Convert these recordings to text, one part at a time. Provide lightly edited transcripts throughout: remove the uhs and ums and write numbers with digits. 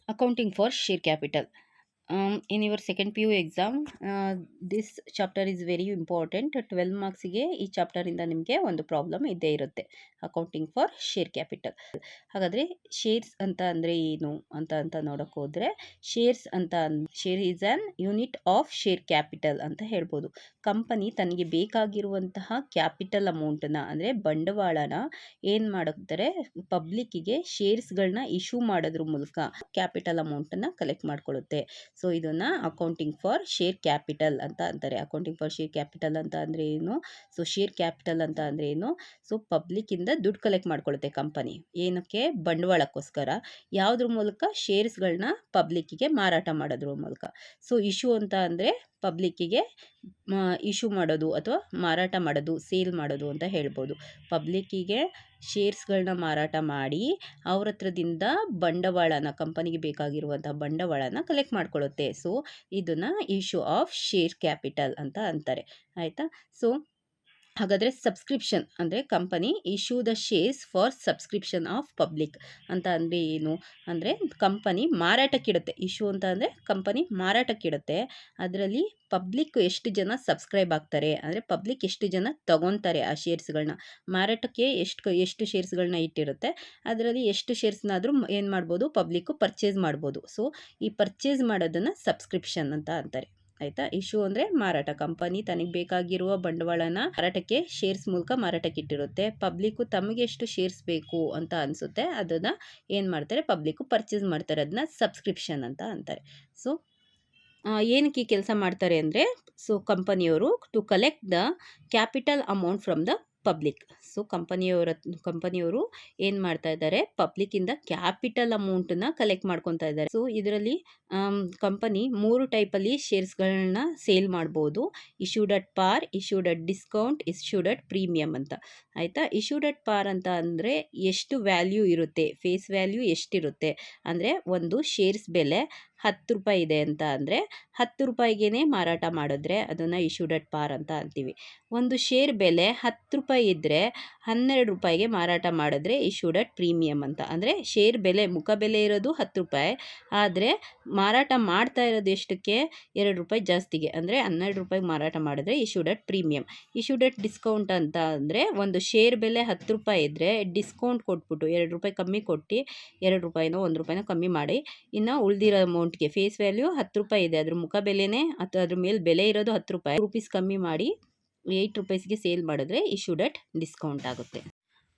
Accounting for share capital. In your second PU exam, this chapter is very important. 12 ಮಾರ್ಕ್ಸಿಗೆ ಈ ಚಾಪ್ಟರಿಂದ ನಿಮಗೆ ಒಂದು problem ಇದ್ದೇ ಇರುತ್ತೆ. Accounting for share capital. ಹಾಗಾದರೆ shares ಅಂತ ಅಂದರೆ ಏನು ಅಂತ ನೋಡೋಕೆ ಹೋದರೆ, ಶೇರ್ಸ್ ಅಂತ share is on unit of share capital ಅಂತ ಹೇಳ್ಬೋದು. ಕಂಪನಿ ತನಗೆ ಬೇಕಾಗಿರುವಂತಹ ಕ್ಯಾಪಿಟಲ್ ಅಮೌಂಟನ್ನು ಅಂದರೆ ಬಂಡವಾಳನ ಏನು ಮಾಡುತ್ತಾರೆ, ಪಬ್ಲಿಕ್ಕಿಗೆ ಶೇರ್ಸ್ಗಳನ್ನ ಇಶ್ಯೂ ಮಾಡೋದ್ರ ಮೂಲಕ ಕ್ಯಾಪಿಟಲ್ ಅಮೌಂಟನ್ನು ಕಲೆಕ್ಟ್ ಮಾಡ್ಕೊಳ್ಳುತ್ತೆ. ಸೊ ಇದನ್ನು ಅಕೌಂಟಿಂಗ್ ಫಾರ್ ಶೇರ್ ಕ್ಯಾಪಿಟಲ್ ಅಂತ ಅಂತಾರೆ. ಅಕೌಂಟಿಂಗ್ ಫಾರ್ ಶೇರ್ ಕ್ಯಾಪಿಟಲ್ ಅಂತ ಅಂದರೆ ಏನು? ಸೊ ಶೇರ್ ಕ್ಯಾಪಿಟಲ್ ಅಂತ ಅಂದರೆ ಏನು? ಸೊ ಪಬ್ಲಿಕ್ಕಿಂದ ದುಡ್ಡು ಕಲೆಕ್ಟ್ ಮಾಡ್ಕೊಳ್ಳುತ್ತೆ ಕಂಪನಿ. ಏನಕ್ಕೆ? ಬಂಡವಾಳಕ್ಕೋಸ್ಕರ. ಯಾವುದ್ರ ಮೂಲಕ? ಶೇರ್ಸ್ಗಳನ್ನ ಪಬ್ಲಿಕ್ಕಿಗೆ ಮಾರಾಟ ಮಾಡೋದ್ರ ಮೂಲಕ. ಸೊ ಇಶ್ಯೂ ಅಂತ ಅಂದರೆ ಪಬ್ಲಿಕ್ಕಿಗೆ ಇಶ್ಯೂ ಮಾಡೋದು ಅಥವಾ ಮಾರಾಟ ಮಾಡೋದು, ಸೇಲ್ ಮಾಡೋದು ಅಂತ ಹೇಳ್ಬೋದು. ಪಬ್ಲಿಕ್ಕಿಗೆ ಶೇರ್ಸ್ಗಳನ್ನ ಮಾರಾಟ ಮಾಡಿ ಅವ್ರ ಹತ್ರದಿಂದ ಬಂಡವಾಳನ, ಕಂಪನಿಗೆ ಬೇಕಾಗಿರುವಂಥ ಬಂಡವಾಳನ ಕಲೆಕ್ಟ್ ಮಾಡ್ಕೊಳ್ಳುತ್ತೆ. ಸೊ ಇದನ್ನು ಇಶ್ಯೂ ಆಫ್ ಶೇರ್ ಕ್ಯಾಪಿಟಲ್ ಅಂತ ಅಂತಾರೆ. ಆಯಿತಾ? ಸೊ ಹಾಗಾದರೆ ಸಬ್ಸ್ಕ್ರಿಪ್ಷನ್ ಅಂದರೆ company issue the shares for subscription of public ಅಂತ ಅಂದರೆ ಏನು? ಅಂದರೆ ಕಂಪನಿ ಮಾರಾಟಕ್ಕಿಡುತ್ತೆ. ಇಶ್ಯೂ ಅಂತ ಅಂದರೆ ಕಂಪನಿ ಮಾರಾಟಕ್ಕಿಡುತ್ತೆ. ಅದರಲ್ಲಿ ಪಬ್ಲಿಕ್ ಎಷ್ಟು ಜನ ಸಬ್ಸ್ಕ್ರೈಬ್ ಆಗ್ತಾರೆ, ಅಂದರೆ ಪಬ್ಲಿಕ್ ಎಷ್ಟು ಜನ ತಗೊತಾರೆ ಆ ಶೇರ್ಸ್ಗಳನ್ನ, ಮಾರಾಟಕ್ಕೆ ಎಷ್ಟು ಶೇರ್ಸ್ಗಳನ್ನ ಇಟ್ಟಿರುತ್ತೆ, ಅದರಲ್ಲಿ ಎಷ್ಟು ಶೇರ್ಸ್ನಾದರೂ ಏನು ಮಾಡ್ಬೋದು, ಪಬ್ಲಿಕ್ಕು ಪರ್ಚೇಸ್ ಮಾಡ್ಬೋದು. ಸೊ ಈ ಪರ್ಚೇಸ್ ಮಾಡೋದನ್ನು ಸಬ್ಸ್ಕ್ರಿಪ್ಷನ್ ಅಂತ ಅಂತಾರೆ. ಆಯಿತಾ? ಇಶ್ಯೂ ಅಂದರೆ ಮಾರಾಟ. ಕಂಪನಿ ತನಗೆ ಬೇಕಾಗಿರುವ ಬಂಡವಾಳನ ಮಾರಾಟಕ್ಕೆ ಶೇರ್ಸ್ ಮೂಲಕ ಮಾರಾಟಕ್ಕೆ ಇಟ್ಟಿರುತ್ತೆ. ಪಬ್ಲಿಕ್ಕು ತಮಗೆ ಎಷ್ಟು ಶೇರ್ಸ್ ಬೇಕು ಅಂತ ಅನಿಸುತ್ತೆ ಅದನ್ನು ಏನು ಮಾಡ್ತಾರೆ, ಪಬ್ಲಿಕ್ಕು ಪರ್ಚೇಸ್ ಮಾಡ್ತಾರೆ. ಅದನ್ನ ಸಬ್ಸ್ಕ್ರಿಪ್ಷನ್ ಅಂತ ಅಂತಾರೆ. ಸೊ ಏನಕ್ಕೆ ಈ ಕೆಲಸ ಮಾಡ್ತಾರೆ ಅಂದರೆ, ಸೊ ಕಂಪನಿಯವರು to collect the capital amount from the public. So ಕಂಪನಿಯವರು ಏನು ಮಾಡ್ತಾ ಇದ್ದಾರೆ, ಪಬ್ಲಿಕ್ಕಿಂದ ಕ್ಯಾಪಿಟಲ್ ಅಮೌಂಟನ್ನ ಕಲೆಕ್ಟ್ ಮಾಡ್ಕೊತಾ ಇದ್ದಾರೆ. ಸೊ ಇದರಲ್ಲಿ ಕಂಪನಿ 3 ಟೈಪಲ್ಲಿ ಶೇರ್ಸ್ಗಳನ್ನ ಸೇಲ್ ಮಾಡ್ಬೋದು. Issued at par, issued at discount, issued at premium ಅಂತ. ಆಯಿತಾ? ಇಶ್ಯೂಡ್ ಅಟ್ ಪಾರ್ ಅಂತ ಅಂದರೆ ಎಷ್ಟು ವ್ಯಾಲ್ಯೂ ಇರುತ್ತೆ, ಫೇಸ್ ವ್ಯಾಲ್ಯೂ ಎಷ್ಟಿರುತ್ತೆ ಅಂದರೆ, ಒಂದು ಶೇರ್ಸ್ ಬೆಲೆ 10 ರೂಪಾಯಿ ಇದೆ ಅಂತ ಅಂದರೆ 10 ರೂಪಾಯಿಗೇ ಮಾರಾಟ ಮಾಡಿದ್ರೆ ಅದನ್ನು ಇಶ್ಯೂಡ್ ಅಟ್ ಪಾರ್ ಅಂತ ಅಂತೀವಿ. ಒಂದು ಶೇರ್ ಬೆಲೆ 10 ರೂಪಾಯಿ ಇದ್ದರೆ 12 ರೂಪಾಯಿಗೆ ಮಾರಾಟ ಮಾಡಿದ್ರೆ ಇಶ್ಯೂಡ್ ಅಟ್ ಪ್ರೀಮಿಯಮ್ ಅಂತ. ಅಂದರೆ ಶೇರ್ ಬೆಲೆ, ಮುಖ ಬೆಲೆ ಇರೋದು 10 ರೂಪಾಯಿ, ಆದರೆ ಮಾರಾಟ ಮಾಡ್ತಾ ಇರೋದು ಎಷ್ಟಕ್ಕೆ? 2 ರೂಪಾಯಿ ಜಾಸ್ತಿಗೆ, ಅಂದರೆ 12 ರೂಪಾಯಿಗೆ ಮಾರಾಟ ಮಾಡಿದ್ರೆ issued at premium. Issued at discount ಅಂತ ಅಂದರೆ, ಒಂದು ಶೇರ್ ಬೆಲೆ 10 ರೂಪಾಯಿ ಇದ್ದರೆ ಡಿಸ್ಕೌಂಟ್ ಕೊಟ್ಬಿಟ್ಟು 2 ರೂಪಾಯಿ ಕಮ್ಮಿ ಕೊಟ್ಟು 2 ರೂಪಾಯಿನೋ 1 ರೂಪಾಯಿನೋ ಕಮ್ಮಿ ಮಾಡಿ, ಇನ್ನು ಉಳಿದಿರೋ ಅಮೌಂಟ್ಗೆ ಫೇಸ್ ವ್ಯಾಲ್ಯೂ 10 ರೂಪಾಯಿ ಇದೆ, ಅದ್ರ ಮುಖ ಬೆಲೆನೇ ಅಥವಾ ಅದ್ರ ಮೇಲೆ ಬೆಲೆ ಇರೋದು 10 ರೂಪಾಯಿ, ರೂಪೀಸ್ ಕಮ್ಮಿ ಮಾಡಿ 8 ರೂಪೀಸ್ಗೆ ಸೇಲ್ ಮಾಡಿದ್ರೆ ಇಶ್ಯೂಡ್ ಅಟ್ ಡಿಸ್ಕೌಂಟ್ ಆಗುತ್ತೆ.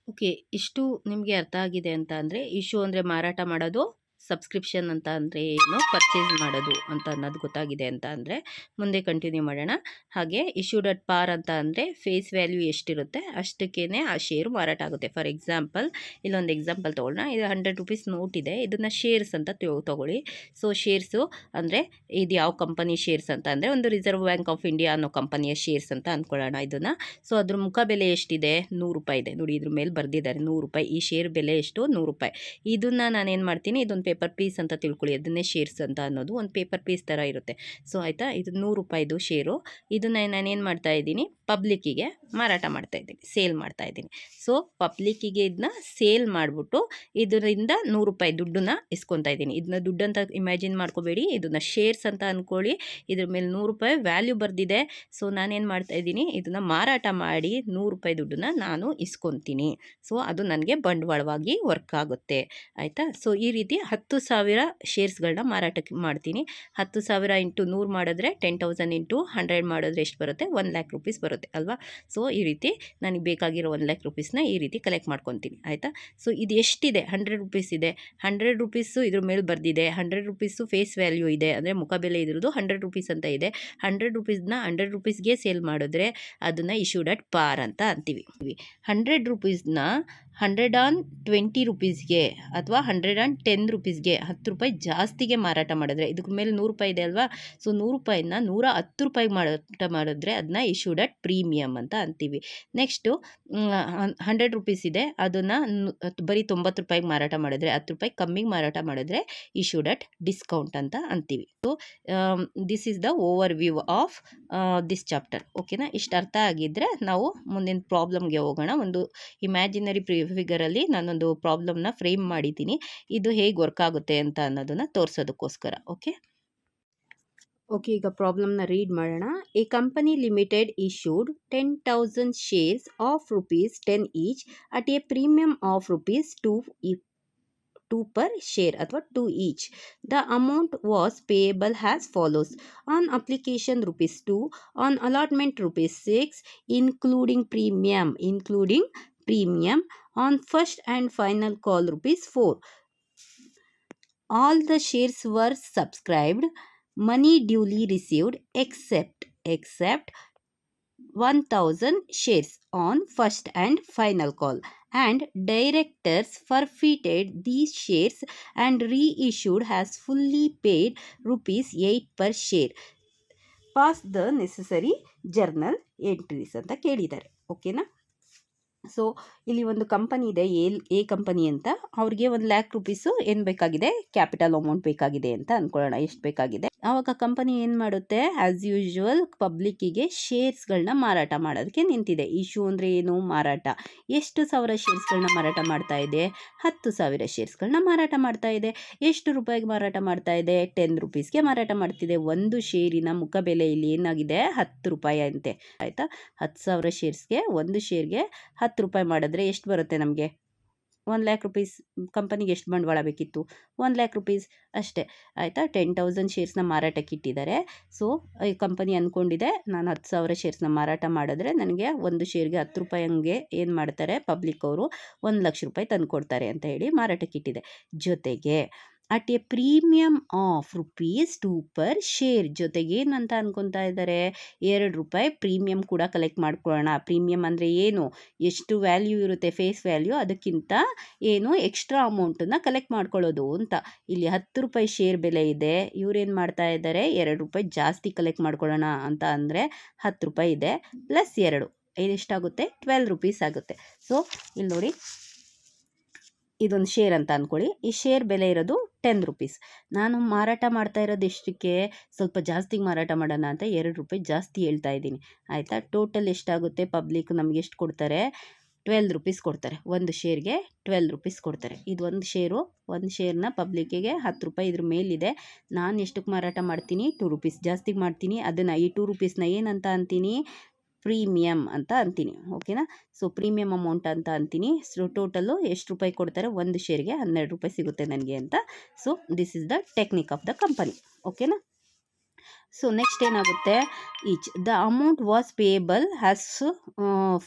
ಓಕೆ, ಇಷ್ಟು ನಿಮಗೆ ಅರ್ಥ ಆಗಿದೆ ಅಂತ ಅಂದರೆ, ಇಶ್ಯೂ ಅಂದರೆ ಮಾರಾಟ ಮಾಡೋದು, ಸಬ್ಸ್ಕ್ರಿಪ್ಷನ್ ಅಂತ ಅಂದರೆ ಏನು, ಪರ್ಚೇಸ್ ಮಾಡೋದು ಅಂತ ಅನ್ನೋದು ಗೊತ್ತಾಗಿದೆ ಅಂತ ಅಂದರೆ, ಮುಂದೆ ಕಂಟಿನ್ಯೂ ಮಾಡೋಣ. ಹಾಗೆ ಇಶ್ಯೂಡ್ ಅಟ್ ಪಾರ್ ಅಂತ ಅಂದರೆ ಫೇಸ್ ವ್ಯಾಲ್ಯೂ ಎಷ್ಟಿರುತ್ತೆ ಅಷ್ಟಕ್ಕೇ ಆ ಶೇರು ಮಾರಾಟ ಆಗುತ್ತೆ. ಫಾರ್ ಎಕ್ಸಾಂಪಲ್, ಇಲ್ಲೊಂದು ಎಕ್ಸಾಂಪಲ್ ತೊಗೊಳ್ಳೋಣ. ಇದು 100 ರೂಪೀಸ್ ನೋಟ್ ಇದೆ, ಇದನ್ನು ಶೇರ್ಸ್ ಅಂತ ತೊಗೊಳ್ಳಿ. ಸೊ ಶೇರ್ಸು ಅಂದರೆ ಇದು ಯಾವ ಕಂಪನಿ ಶೇರ್ಸ್ ಅಂತ ಅಂದರೆ, ಒಂದು ರಿಸರ್ವ್ ಬ್ಯಾಂಕ್ ಆಫ್ ಇಂಡಿಯಾ ಅನ್ನೋ ಕಂಪನಿಯ ಶೇರ್ಸ್ ಅಂತ ಅಂದ್ಕೊಳ್ಳೋಣ ಇದನ್ನು. ಸೊ ಅದ್ರ ಮುಖ ಬೆಲೆ ಎಷ್ಟಿದೆ? 100 ರೂಪಾಯಿ ಇದೆ. ನೋಡಿ, ಇದ್ರ ಮೇಲೆ ಬರೆದಿದ್ದಾರೆ 100 ರೂಪಾಯಿ. ಈ ಶೇರ್ ಬೆಲೆ ಎಷ್ಟು? 100 ರೂಪಾಯಿ. ಇದನ್ನು ನಾನೇನು ಮಾಡ್ತೀನಿ, ಇದೊಂದು ಪೇಪರ್ ಪೀಸ್ ಅಂತ ತಿಳ್ಕೊಳ್ಳಿ, ಅದನ್ನೇ ಶೇರ್ಸ್ ಅಂತ ಅನ್ನೋದು ಒಂದು ಪೇಪರ್ ಪೀಸ್ ಥರ ಇರುತ್ತೆ. ಸೊ ಆಯಿತಾ, ಇದು 100 ರೂಪಾಯಿದು ಶೇರು. ಇದನ್ನು ನಾನೇನು ಮಾಡ್ತಾ ಇದ್ದೀನಿ, ಪಬ್ಲಿಕ್ಕಿಗೆ ಮಾರಾಟ ಮಾಡ್ತಾ ಇದ್ದೀನಿ, ಸೇಲ್ ಮಾಡ್ತಾ ಇದ್ದೀನಿ. ಸೊ ಪಬ್ಲಿಕ್ಕಿಗೆ ಇದನ್ನ ಸೇಲ್ ಮಾಡಿಬಿಟ್ಟು ಇದರಿಂದ 100 ರೂಪಾಯಿ ದುಡ್ಡನ್ನ ಇಸ್ಕೊತಾ ಇದ್ದೀನಿ. ಇದನ್ನ ದುಡ್ಡಂತ ಇಮ್ಯಾಜಿನ್ ಮಾಡ್ಕೋಬೇಡಿ, ಇದನ್ನು ಶೇರ್ಸ್ ಅಂತ ಅಂದ್ಕೊಳ್ಳಿ. ಇದ್ರ ಮೇಲೆ 100 ರೂಪಾಯಿ ವ್ಯಾಲ್ಯೂ ಬರೆದಿದೆ. ಸೊ ನಾನೇನು ಮಾಡ್ತಾ ಇದ್ದೀನಿ, ಇದನ್ನು ಮಾರಾಟ ಮಾಡಿ 100 ರೂಪಾಯಿ ದುಡ್ಡನ್ನ ನಾನು ಇಸ್ಕೊತೀನಿ. ಸೊ ಅದು ನನಗೆ ಬಂಡವಾಳವಾಗಿ ವರ್ಕ್ ಆಗುತ್ತೆ. ಆಯಿತಾ? ಸೊ ಈ ರೀತಿ 10,000 ಶೇರ್ಸ್ಗಳನ್ನ ಮಾರಾಟಕ್ಕೆ ಮಾಡ್ತೀನಿ. 10,000 ಇಂಟು 100 ಮಾಡಿದ್ರೆ 10,000 ಇಂಟು 100 ಮಾಡಿದ್ರೆ ಎಷ್ಟು ಬರುತ್ತೆ? 1 ಲ್ಯಾಕ್ ರೂಪೀಸ್ ಬರುತ್ತೆ ಅಲ್ವಾ? ಸೊ ಈ ರೀತಿ ನನಗೆ ಬೇಕಾಗಿರೋ 1 ಲ್ಯಾಕ್ ರೂಪೀಸ್ನ ಈ ರೀತಿ ಕಲೆಕ್ಟ್ ಮಾಡ್ಕೊತೀನಿ. ಆಯಿತಾ? ಸೊ ಇದು ಎಷ್ಟಿದೆ? 100 ರೂಪೀಸ್ ಇದೆ. 100 ರೂಪೀಸು ಇದ್ರ ಮೇಲೆ ಬರೆದಿದೆ. 100 ರೂಪೀಸು ಫೇಸ್ ವ್ಯಾಲ್ಯೂ ಇದೆ, ಅಂದರೆ ಮುಖ ಬೆಲೆ ಇದ್ರದ್ದು 100 ರೂಪೀಸ್ ಅಂತ ಇದೆ. 100 ರೂಪೀಸ್ನ 100 ರೂಪೀಸ್ಗೆ ಸೇಲ್ ಮಾಡಿದ್ರೆ ಅದನ್ನು ಇಶ್ಯೂಡ್ ಅಟ್ ಪಾರ್ ಅಂತ ಅಂತೀವಿ. 100 ರೂಪೀಸ್ನ 120 ರೂಪೀಸ್ಗೆ ಅಥವಾ 110 ರೂಪೀಸ್ಗೆ 10 ರೂಪಾಯಿ ಜಾಸ್ತಿಗೆ ಮಾರಾಟ ಮಾಡಿದ್ರೆ, ಇದಕ್ಕೆ ಮೇಲೆ 100 ರೂಪಾಯಿ ಇದೆ ಅಲ್ವಾ? ಸೊ 100 ರೂಪಾಯಿನ 110 ರೂಪಾಯಿಗೆ ಮಾರಾಟ ಮಾಡಿದ್ರೆ ಅದನ್ನ ಇಶ್ಯೂಡ್ ಅಟ್ ಪ್ರೀಮಿಯಮ್ ಅಂತ ಅಂತೀವಿ. ನೆಕ್ಸ್ಟು 100 ರೂಪೀಸ್ ಇದೆ, ಅದನ್ನು ಬರೀ 90 ರೂಪಾಯಿಗೆ ಮಾರಾಟ ಮಾಡಿದ್ರೆ, 10 ರೂಪಾಯಿ ಕಮ್ಮಿಗೆ ಮಾರಾಟ ಮಾಡಿದ್ರೆ ಇಶ್ಯೂಡ್ ಅಟ್ ಡಿಸ್ಕೌಂಟ್ ಅಂತ ಅಂತೀವಿ. So this is the over view of this chapter. ಓಕೆನಾ? ಇಷ್ಟು ಅರ್ಥ ಆಗಿದ್ದರೆ ನಾವು ಮುಂದಿನ ಪ್ರಾಬ್ಲಮ್ಗೆ ಹೋಗೋಣ. ಒಂದು ಇಮ್ಯಾಜಿನರಿ ಫಿಗರಲ್ಲಿ ನಾನೊಂದು ಪ್ರಾಬ್ಲಮ್ನ ಫ್ರೇಮ್ ಮಾಡಿದ್ದೀನಿ. ಇದು ಹೇಗೆ ವರ್ಕ್ ಆಗುತ್ತೆ ಅಂತ ಅನ್ನೋದನ್ನು ತೋರಿಸೋದಕ್ಕೋಸ್ಕರ. ಓಕೆ, ಈಗ ಪ್ರಾಬ್ಲಮ್ನ ರೀಡ್ ಮಾಡೋಣ. A company limited issued 10,000 shares of ₹10 each at A premium of ₹2 per share ಅಥವಾ 2 each. The amount was payable as follows: on application ₹2, on allotment ₹6, including premium, on first and final call ₹4. All the shares were subscribed, money duly received except 1,000 shares on first and final call, and directors forfeited these shares and reissued as fully paid ₹8 per share. Pass the necessary journal entries ಅಂತ ಕೇಳಿದ್ದಾರೆ. ಓಕೆನಾ? So ಇಲ್ಲಿ ಒಂದು company ಇದೆ, A company ಅಂತ. ಅವ್ರಿಗೆ ₹1,00,000 ಏನು ಬೇಕಾಗಿದೆ, ಕ್ಯಾಪಿಟಲ್ ಅಮೌಂಟ್ ಬೇಕಾಗಿದೆ ಅಂತ ಅಂದ್ಕೊಳ್ಳೋಣ. ಎಷ್ಟು ಬೇಕಾಗಿದೆ? ಆವಾಗ ಕಂಪನಿ ಏನು ಮಾಡುತ್ತೆ, ಆ್ಯಸ್ ಯೂಶುವಲ್ ಪಬ್ಲಿಕ್ಕಿಗೆ ಶೇರ್ಸ್ಗಳನ್ನ ಮಾರಾಟ ಮಾಡೋದಕ್ಕೆ ನಿಂತಿದೆ. ಇಶ್ಯೂ ಅಂದರೆ ಏನು? ಮಾರಾಟ. ಎಷ್ಟು ಸಾವಿರ ಶೇರ್ಸ್ಗಳನ್ನ ಮಾರಾಟ ಮಾಡ್ತಾ ಇದೆ? 10,000 ಶೇರ್ಸ್ಗಳನ್ನ ಮಾರಾಟ ಮಾಡ್ತಾ ಇದೆ. ಎಷ್ಟು ರೂಪಾಯಿಗೆ ಮಾರಾಟ ಮಾಡ್ತಾ ಇದೆ? ₹10ಗೆ ಮಾರಾಟ ಮಾಡ್ತಿದೆ. ಒಂದು ಶೇರಿನ ಮುಖಬೆಲೆ ಇಲ್ಲಿ ಏನಾಗಿದೆ? ₹10 ಅಂತೆ. ಆಯಿತಾ? 10,000 ಶೇರ್ಸ್ಗೆ ಒಂದು ಶೇರ್ಗೆ ₹10 ಮಾಡಿದ್ರೆ ಎಷ್ಟು ಬರುತ್ತೆ ನಮಗೆ? ₹1,00,000. ಕಂಪನಿಗೆ ಎಷ್ಟು ಬಂಡವಾಳ ಬೇಕಿತ್ತು? ₹1,00,000 ಅಷ್ಟೇ. ಆಯಿತಾ? 10,000 ಶೇರ್ಸ್ನ ಮಾರಾಟಕ್ಕೆ ಇಟ್ಟಿದ್ದಾರೆ. ಸೊ ಈ ಕಂಪನಿ ಅಂದ್ಕೊಂಡಿದೆ, ನಾನು 10,000 ಶೇರ್ಸ್ನ ಮಾರಾಟ ಮಾಡಿದ್ರೆ ನನಗೆ ಒಂದು ಶೇರ್ಗೆ ₹10 ಹಂಗೆ ಏನು ಮಾಡ್ತಾರೆ, ಪಬ್ಲಿಕ್ ಅವರು ₹1,00,000 ತಂದು ಕೊಡ್ತಾರೆ ಅಂತ ಹೇಳಿ ಮಾರಾಟಕ್ಕೆ ಇಟ್ಟಿದೆ. ಜೊತೆಗೆ at A premium of ₹2 per share, ಜೊತೆಗೆ ಏನಂತ ಅನ್ಕೊತಾ ಇದ್ದಾರೆ, ₹2 ಪ್ರೀಮಿಯಂ ಕೂಡ ಕಲೆಕ್ಟ್ ಮಾಡ್ಕೊಳ್ಳೋಣ. ಪ್ರೀಮಿಯಂ ಅಂದರೆ ಏನು? ಎಷ್ಟು ವ್ಯಾಲ್ಯೂ ಇರುತ್ತೆ ಫೇಸ್ ವ್ಯಾಲ್ಯೂ, ಅದಕ್ಕಿಂತ ಏನು ಎಕ್ಸ್ಟ್ರಾ ಅಮೌಂಟನ್ನು ಕಲೆಕ್ಟ್ ಮಾಡ್ಕೊಳ್ಳೋದು ಅಂತ. ಇಲ್ಲಿ ₹10 ಶೇರ್ ಬೆಲೆ ಇದೆ, ಇವ್ರೇನು ಮಾಡ್ತಾ ಇದ್ದಾರೆ, ₹2 ಜಾಸ್ತಿ ಕಲೆಕ್ಟ್ ಮಾಡ್ಕೊಳ್ಳೋಣ ಅಂತ ಅಂದರೆ ₹10 ಇದೆ ಪ್ಲಸ್ 2 ಇದೆಷ್ಟಾಗುತ್ತೆ? ₹12 ಆಗುತ್ತೆ. ಸೊ ಇಲ್ಲಿ ನೋಡಿ, ಇದೊಂದು ಶೇರ್ ಅಂತ ಅಂದ್ಕೊಳ್ಳಿ. ಈ ಶೇರ್ ಬೆಲೆ ಇರೋದು ₹10. ನಾನು ಮಾರಾಟ ಮಾಡ್ತಾ ಇರೋದು ಎಷ್ಟಕ್ಕೆ? ಸ್ವಲ್ಪ ಜಾಸ್ತಿಗೆ ಮಾರಾಟ ಮಾಡೋಣ ಅಂತ ₹2 ಜಾಸ್ತಿ ಹೇಳ್ತಾ ಇದ್ದೀನಿ. ಆಯಿತಾ? ಟೋಟಲ್ ಎಷ್ಟಾಗುತ್ತೆ? ಪಬ್ಲಿಕ್ ನಮಗೆ ಎಷ್ಟು ಕೊಡ್ತಾರೆ? ₹12 ಕೊಡ್ತಾರೆ. ಒಂದು ಶೇರ್ಗೆ ₹12 ಕೊಡ್ತಾರೆ. ಇದು ಒಂದು ಶೇರ್ನ ಪಬ್ಲಿಕ್ಕಿಗೆ ₹10 ಇದ್ರ ಮೇಲಿದೆ. ನಾನು ಎಷ್ಟಕ್ಕೆ ಮಾರಾಟ ಮಾಡ್ತೀನಿ? ₹2 ಜಾಸ್ತಿಗೆ ಮಾಡ್ತೀನಿ. ಅದನ್ನು ಈ ₹2ನ ಏನಂತ ಅಂತೀನಿ? ಪ್ರೀಮಿಯಮ್ ಅಂತ ಅಂತೀನಿ. ಓಕೆನಾ? ಸೊ ಪ್ರೀಮಿಯಮ್ ಅಮೌಂಟ್ ಅಂತ ಅಂತೀನಿ. ಸೊ ಟೋಟಲ್ಲು ಎಷ್ಟು ರೂಪಾಯಿ ಕೊಡ್ತಾರೆ? ಒಂದು ಶೇರ್ಗೆ ₹12 ಸಿಗುತ್ತೆ ನನಗೆ ಅಂತ. So this is the technique of the company. ಓಕೆನಾ? ಸೊ ನೆಕ್ಸ್ಟ್ ಏನಾಗುತ್ತೆ, each the amount was payable as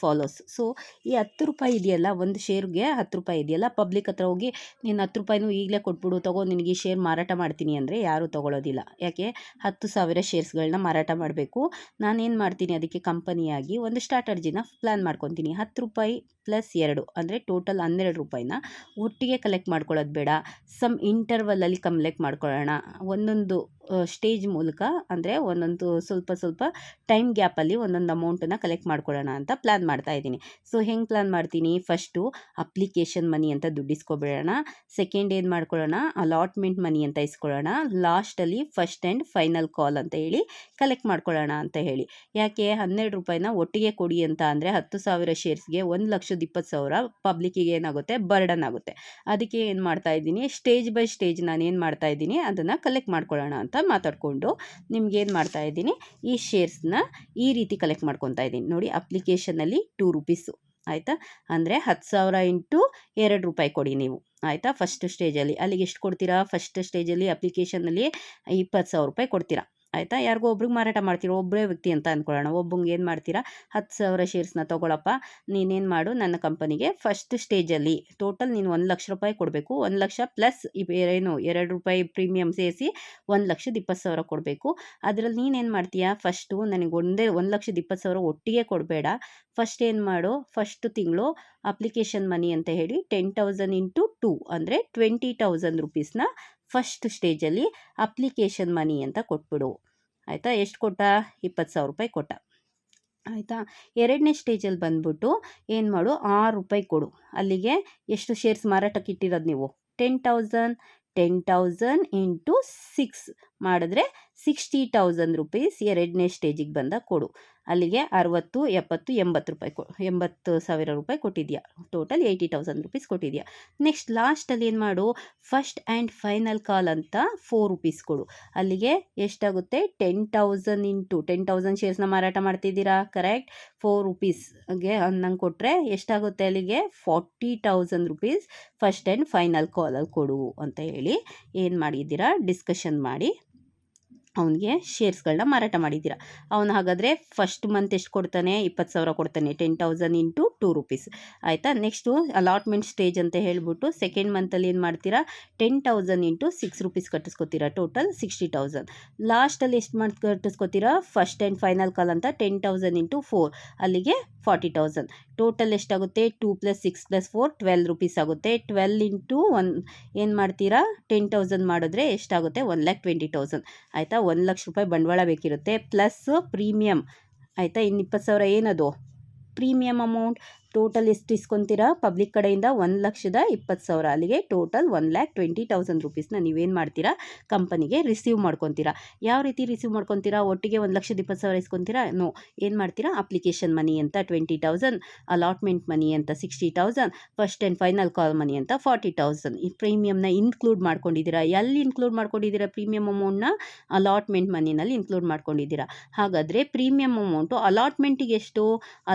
follows. So ಈ ₹10 ಇದೆಯಲ್ಲ, ಒಂದು ಶೇರ್ಗೆ ₹10 ಇದೆಯಲ್ಲ, ಪಬ್ಲಿಕ್ ಹತ್ರ ಹೋಗಿ ನೀನು ₹10 ಈಗಲೇ ಕೊಟ್ಬಿಡು, ತಗೋ ನಿನಗೆ ಈ ಶೇರ್ ಮಾರಾಟ ಮಾಡ್ತೀನಿ ಅಂದರೆ ಯಾರೂ ತೊಗೊಳೋದಿಲ್ಲ. ಯಾಕೆ? 10,000 ಶೇರ್ಸ್ಗಳನ್ನ ಮಾರಾಟ ಮಾಡಬೇಕು. ನಾನೇನು ಮಾಡ್ತೀನಿ, ಅದಕ್ಕೆ ಕಂಪನಿಯಾಗಿ ಒಂದು ಸ್ಟ್ರಾಟರ್ಜಿನ ಪ್ಲ್ಯಾನ್ ಮಾಡ್ಕೊತೀನಿ. ₹10 ಪ್ಲಸ್ 2 ಅಂದರೆ ಟೋಟಲ್ ₹12ನ ಒಟ್ಟಿಗೆ ಕಲೆಕ್ಟ್ ಮಾಡ್ಕೊಳ್ಳೋದು ಬೇಡ, ಸಮ್ ಇಂಟರ್ವಲಲ್ಲಿ ಕಲೆಕ್ಟ್ ಮಾಡ್ಕೊಳ್ಳೋಣ. ಒಂದೊಂದು ಸ್ಟೇಜ್ ಮೂಲಕ ಅಂದರೆ ಒಂದೊಂದು ಸ್ವಲ್ಪ ಟೈಮ್ ಗ್ಯಾಪಲ್ಲಿ ಒಂದೊಂದು ಅಮೌಂಟನ್ನು ಕಲೆಕ್ಟ್ ಮಾಡ್ಕೊಳ್ಳೋಣ ಅಂತ ಪ್ಲ್ಯಾನ್ ಮಾಡ್ತಾ ಇದ್ದೀನಿ. ಸೊ ಹೆಂಗೆ ಪ್ಲ್ಯಾನ್ ಮಾಡ್ತೀನಿ? ಫಸ್ಟು ಅಪ್ಲಿಕೇಶನ್ ಮನಿ ಅಂತ ದುಡ್ಡು ಇಸ್ಕೊಬೇಡೋಣ. ಸೆಕೆಂಡ್ ಏನು ಮಾಡ್ಕೊಳ್ಳೋಣ? ಅಲಾಟ್ಮೆಂಟ್ ಮನಿ ಅಂತ ಇಸ್ಕೊಳ್ಳೋಣ. ಲಾಸ್ಟಲ್ಲಿ ಫಸ್ಟ್ ಆ್ಯಂಡ್ ಫೈನಲ್ ಕಾಲ್ ಅಂತ ಹೇಳಿ ಕಲೆಕ್ಟ್ ಮಾಡ್ಕೊಳ್ಳೋಣ ಅಂತ ಹೇಳಿ. ಯಾಕೆ? ₹12ನ ಒಟ್ಟಿಗೆ ಕೊಡಿ ಅಂತ ಅಂದರೆ 10,000 ಶೇರ್ಸ್ಗೆ 1,20,000 ಪಬ್ಲಿಕ್ಕಿಗೆ ಏನಾಗುತ್ತೆ? ಬರ್ಡನ್ ಆಗುತ್ತೆ. ಅದಕ್ಕೆ ಏನು ಮಾಡ್ತಾ ಇದ್ದೀನಿ, ಸ್ಟೇಜ್ ಬೈ ಸ್ಟೇಜ್ ನಾನು ಏನು ಮಾಡ್ತಾ ಇದ್ದೀನಿ ಅದನ್ನು ಕಲೆಕ್ಟ್ ಮಾಡ್ಕೊಳ್ಳೋಣ ಅಂತ ಮಾತಾಡಿಕೊಂಡು ನಿಮ್ಗೇನು ಮಾಡ್ತಾ ಇದ್ದೀನಿ, ಈ ಶೇರ್ಸ್ನ ಈ ರೀತಿ ಕಲೆಕ್ಟ್ ಮಾಡ್ಕೊತಾ ಇದ್ದೀನಿ. ನೋಡಿ, ಅಪ್ಲಿಕೇಶನಲ್ಲಿ ₹2 ಆಯಿತಾ? ಅಂದರೆ 10,000 ಇಂಟು ₹2 ಕೊಡಿ ನೀವು. ಆಯಿತಾ? ಫಸ್ಟ್ ಸ್ಟೇಜಲ್ಲಿ ಅಲ್ಲಿಗೆ ಎಷ್ಟು ಕೊಡ್ತೀರಾ? ಫಸ್ಟ್ ಸ್ಟೇಜಲ್ಲಿ ಅಪ್ಲಿಕೇಶನಲ್ಲಿ ₹20,000 ಕೊಡ್ತೀರಾ. ಆಯಿತಾ? ಯಾರಿಗೋ ಒಬ್ರಿಗೆ ಮಾರಾಟ ಮಾಡ್ತೀರಾ, ಒಬ್ಬರೇ ವ್ಯಕ್ತಿ ಅಂತ ಅಂದ್ಕೊಳ್ಳೋಣ. ಒಬ್ಬಂಗೆ ಏನು ಮಾಡ್ತೀರಾ? 10,000 ಶೇರ್ಸ್ನ ತೊಗೊಳಪ್ಪ, ನೀನೇನು ಮಾಡು, ನನ್ನ ಕಂಪನಿಗೆ ಫಸ್ಟ್ ಸ್ಟೇಜಲ್ಲಿ ಟೋಟಲ್ ನೀನು ₹1,00,000 ಕೊಡಬೇಕು. 1,00,000 ಪ್ಲಸ್ ಏನು ₹2 ಪ್ರೀಮಿಯಮ್ ಸೇರಿಸಿ 1,20,000 ಕೊಡಬೇಕು. ಅದರಲ್ಲಿ ನೀನೇನು ಮಾಡ್ತೀಯಾ? ಫಸ್ಟು ನನಗೆ 1,20,000 ಒಟ್ಟಿಗೆ ಕೊಡಬೇಡ. ಫಸ್ಟ್ ಏನು ಮಾಡು, ಫಸ್ಟ್ ತಿಂಗಳು ಅಪ್ಲಿಕೇಶನ್ ಮನಿ ಅಂತ ಹೇಳಿ 10,000 ಇಂಟು 2 ಅಂದರೆ ₹20,000ನ ಫಸ್ಟ್ ಸ್ಟೇಜಲ್ಲಿ ಅಪ್ಲಿಕೇಶನ್ ಮನಿ ಅಂತ ಕೊಟ್ಬಿಡು. ಆಯಿತಾ? ಎಷ್ಟು ಕೊಟ್ಟ? ₹20,000 ಕೊಟ್ಟ. ಆಯಿತಾ? ಎರಡನೇ ಸ್ಟೇಜಲ್ಲಿ ಬಂದ್ಬಿಟ್ಟು ಏನು ಮಾಡು, ₹6 ಕೊಡು. ಅಲ್ಲಿಗೆ ಎಷ್ಟು ಶೇರ್ಸ್ ಮಾರಾಟಕ್ಕೆ ಇಟ್ಟಿರೋದು ನೀವು? 10,000 ಇಂಟು 6 ಮಾಡಿದ್ರೆ 60,000 ರೂಪೀಸ್ ಎರಡನೇ ಸ್ಟೇಜಿಗೆ ಬಂದಾಗ ಕೊಡು. ಅಲ್ಲಿಗೆ 60, 70, 80 ರೂಪಾಯಿ 80,000 ರೂಪಾಯಿ ಕೊಟ್ಟಿದ್ಯಾ. ಟೋಟಲ್ 80,000 ರೂಪೀಸ್ ಕೊಟ್ಟಿದ್ಯಾ. ನೆಕ್ಸ್ಟ್ ಲಾಸ್ಟಲ್ಲಿ ಏನು ಮಾಡು, ಫಸ್ಟ್ ಆ್ಯಂಡ್ ಫೈನಲ್ ಕಾಲ್ ಅಂತ 4 ರೂಪೀಸ್ ಕೊಡು. ಅಲ್ಲಿಗೆ ಎಷ್ಟಾಗುತ್ತೆ, 10,000 ಇಂಟು 10,000 ಶೇರ್ಸ್ನ ಮಾರಾಟ ಮಾಡ್ತಿದ್ದೀರಾ, ಕರೆಕ್ಟ್. 4 ರೂಪೀಸ್ಗೆ ಅನ್ನಂಗೆ ಕೊಟ್ಟರೆ ಎಷ್ಟಾಗುತ್ತೆ, ಅಲ್ಲಿಗೆ 40,000 ರೂಪೀಸ್ ಫಸ್ಟ್ ಆ್ಯಂಡ್ ಫೈನಲ್ ಕಾಲಲ್ಲಿ ಕೊಡು ಅಂತ ಹೇಳಿ ಏನು ಮಾಡಿದ್ದೀರಾ, ಡಿಸ್ಕಷನ್ ಮಾಡಿ ಅವನಿಗೆ ಶೇರ್ಸ್ಗಳನ್ನ ಮಾರಾಟ ಮಾಡಿದ್ದೀರಾ. ಅವನು ಹಾಗಾದರೆ ಫಸ್ಟ್ ಮಂತ್ ಎಷ್ಟು ಕೊಡ್ತಾನೆ, 20,000 ಕೊಡ್ತಾನೆ. 10,000 ಇಂಟು 2 ರೂಪೀಸ್ ಆಯಿತಾ. ನೆಕ್ಸ್ಟು ಅಲಾಟ್ಮೆಂಟ್ ಸ್ಟೇಜ್ ಅಂತ ಹೇಳ್ಬಿಟ್ಟು ಸೆಕೆಂಡ್ ಮಂತಲ್ಲಿ ಏನು ಮಾಡ್ತೀರಾ, 10,000 ಇಂಟು 6 ರೂಪೀಸ್ ಕಟ್ಟಿಸ್ಕೊತೀರಾ. ಟೋಟಲ್ 60,000. ಲಾಸ್ಟಲ್ಲಿ ಎಷ್ಟು ಮಾಡಿ ಕಟ್ಟಿಸ್ಕೊತೀರಾ, ಫಸ್ಟ್ ಆ್ಯಂಡ್ ಫೈನಲ್ ಕಾಲ್ ಅಂತ 10,000 ಇಂಟು 4 ಅಲ್ಲಿಗೆ 40,000. ಟೋಟಲ್ ಎಷ್ಟಾಗುತ್ತೆ, 2 + 6 + 4 12 ರೂಪೀಸ್ ಆಗುತ್ತೆ. 12 ಇಂಟು 1 ಏನು ಮಾಡ್ತೀರಾ, 10,000 ಮಾಡಿದ್ರೆ ಎಷ್ಟಾಗುತ್ತೆ, 1,20,000 ಆಯಿತಾ. 1 ಲಕ್ಷ ರೂಪಾಯಿ ಬಂಡವಾಳ ಬೇಕಿರುತ್ತೆ, ಪ್ಲಸ್ ಪ್ರೀಮಿಯಮ್ ಆಯಿತಾ. ಇನ್ನು 20,000 ಏನದು ಪ್ರೀಮಿಯಮ್ ಅಮೌಂಟ್. ಟೋಟಲ್ ಎಷ್ಟು ಇಸ್ಕೊತೀರಾ ಪಬ್ಲಿಕ್ ಕಡೆಯಿಂದ, 1,20,000. ಅಲ್ಲಿಗೆ ಟೋಟಲ್ 1,20,000 ರೂಪೀಸ್ನ ನೀವೇನು ಮಾಡ್ತೀರಾ, ಕಂಪನಿಗೆ ರಿಸೀವ್ ಮಾಡ್ಕೊತೀರಾ. ಯಾವ ರೀತಿ ರಿಸೀವ್ ಮಾಡ್ಕೊತೀರಾ, ಒಟ್ಟಿಗೆ 1,20,000 ಇಸ್ಕೊತೀರಾ, ನೋ. ಏನು ಮಾಡ್ತೀರಾ, ಅಪ್ಲಿಕೇಶನ್ ಮನಿ ಅಂತ 20,000, ಅಲಾಟ್ಮೆಂಟ್ ಮನಿ ಅಂತ 60,000, ಫಸ್ಟ್ ಆ್ಯಂಡ್ ಫೈನಲ್ ಕಾಲ್ ಮನಿ ಅಂತ 40,000. ಈ ಪ್ರೀಮಿಯಮ್ನ ಇನ್ಕ್ಲೂಡ್ ಮಾಡ್ಕೊಂಡಿದ್ದೀರಾ. ಎಲ್ಲಿ ಇನ್ಕ್ಲೂಡ್ ಮಾಡ್ಕೊಂಡಿದ್ದೀರಾ ಪ್ರೀಮಿಯಮ್ ಅಮೌಂಟ್ನ, ಅಲಾಟ್ಮೆಂಟ್ ಮನಿನಲ್ಲಿ ಇನ್ಕ್ಲೂಡ್ ಮಾಡ್ಕೊಂಡಿದ್ದೀರಾ. ಹಾಗಾದರೆ ಪ್ರೀಮಿಯಮ್ ಅಮೌಂಟು ಅಲಾಟ್ಮೆಂಟಿಗೆ ಎಷ್ಟು,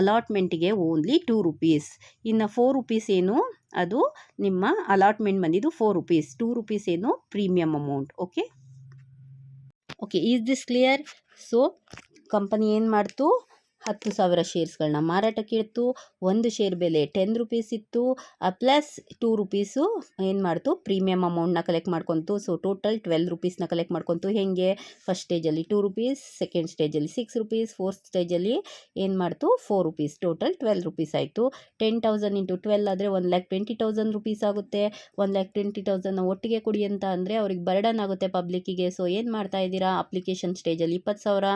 ಅಲಾಟ್ಮೆಂಟಿಗೆ ಓನ್ಲಿ 2 ರೂಪೀಸ್. ಇನ್ನು 4 ರೂಪೀಸ್ ಏನು, ಅದು ನಿಮ್ಮ ಅಲಾಟ್ಮೆಂಟ್ ಬಂದಿದ್ದು 4 ರೂಪೀಸ್. 2 ರೂಪೀಸ್ ಏನು premium amount. Okay okay, is this clear? So company ಏನು ಮಾಡ್ತು, 10,000 ಶೇರ್ಸ್ಗಳನ್ನ ಮಾರಾಟಕ್ಕೆ ಇಡ್ತು. ಒಂದು ಶೇರ್ ಬೆಲೆ 10 ರೂಪೀಸ್ ಇತ್ತು, ಪ್ಲಸ್ 2 ರೂಪೀಸು ಏನು ಮಾಡ್ತು, ಪ್ರೀಮಿಯಮ್ ಅಮೌಂಟ್ನ ಕಲೆಕ್ಟ್ ಮಾಡ್ಕೊತು. ಸೊ ಟೋಟಲ್ 12 ರೂಪೀಸ್ನ ಕಲೆಕ್ಟ್ ಮಾಡ್ಕೊತು. ಹೇಗೆ, ಫಸ್ಟ್ ಸ್ಟೇಜಲ್ಲಿ 2 ರೂಪೀಸ್, ಸೆಕೆಂಡ್ ಸ್ಟೇಜಲ್ಲಿ 6 ರೂಪೀಸ್, ಫೋರ್ತ್ ಸ್ಟೇಜಲ್ಲಿ ಏನು ಮಾಡ್ತು, 4 ರೂಪೀಸ್. ಟೋಟಲ್ 12 ರೂಪೀಸ್ ಆಯಿತು. 10,000 ಇಂಟು 12 ಆದರೆ 1,20,000 ರೂಪೀಸ್ ಆಗುತ್ತೆ. 1,20,000 ಒಟ್ಟಿಗೆ ಕೊಡಿ ಅಂತ ಅಂದರೆ ಅವ್ರಿಗೆ ಬರ್ಡನ್ ಆಗುತ್ತೆ ಪಬ್ಲಿಕ್ಕಿಗೆ. ಸೊ ಏನು ಮಾಡ್ತಾ ಇದ್ದೀರಾ, ಅಪ್ಲಿಕೇಶನ್ ಸ್ಟೇಜಲ್ಲಿ 20,000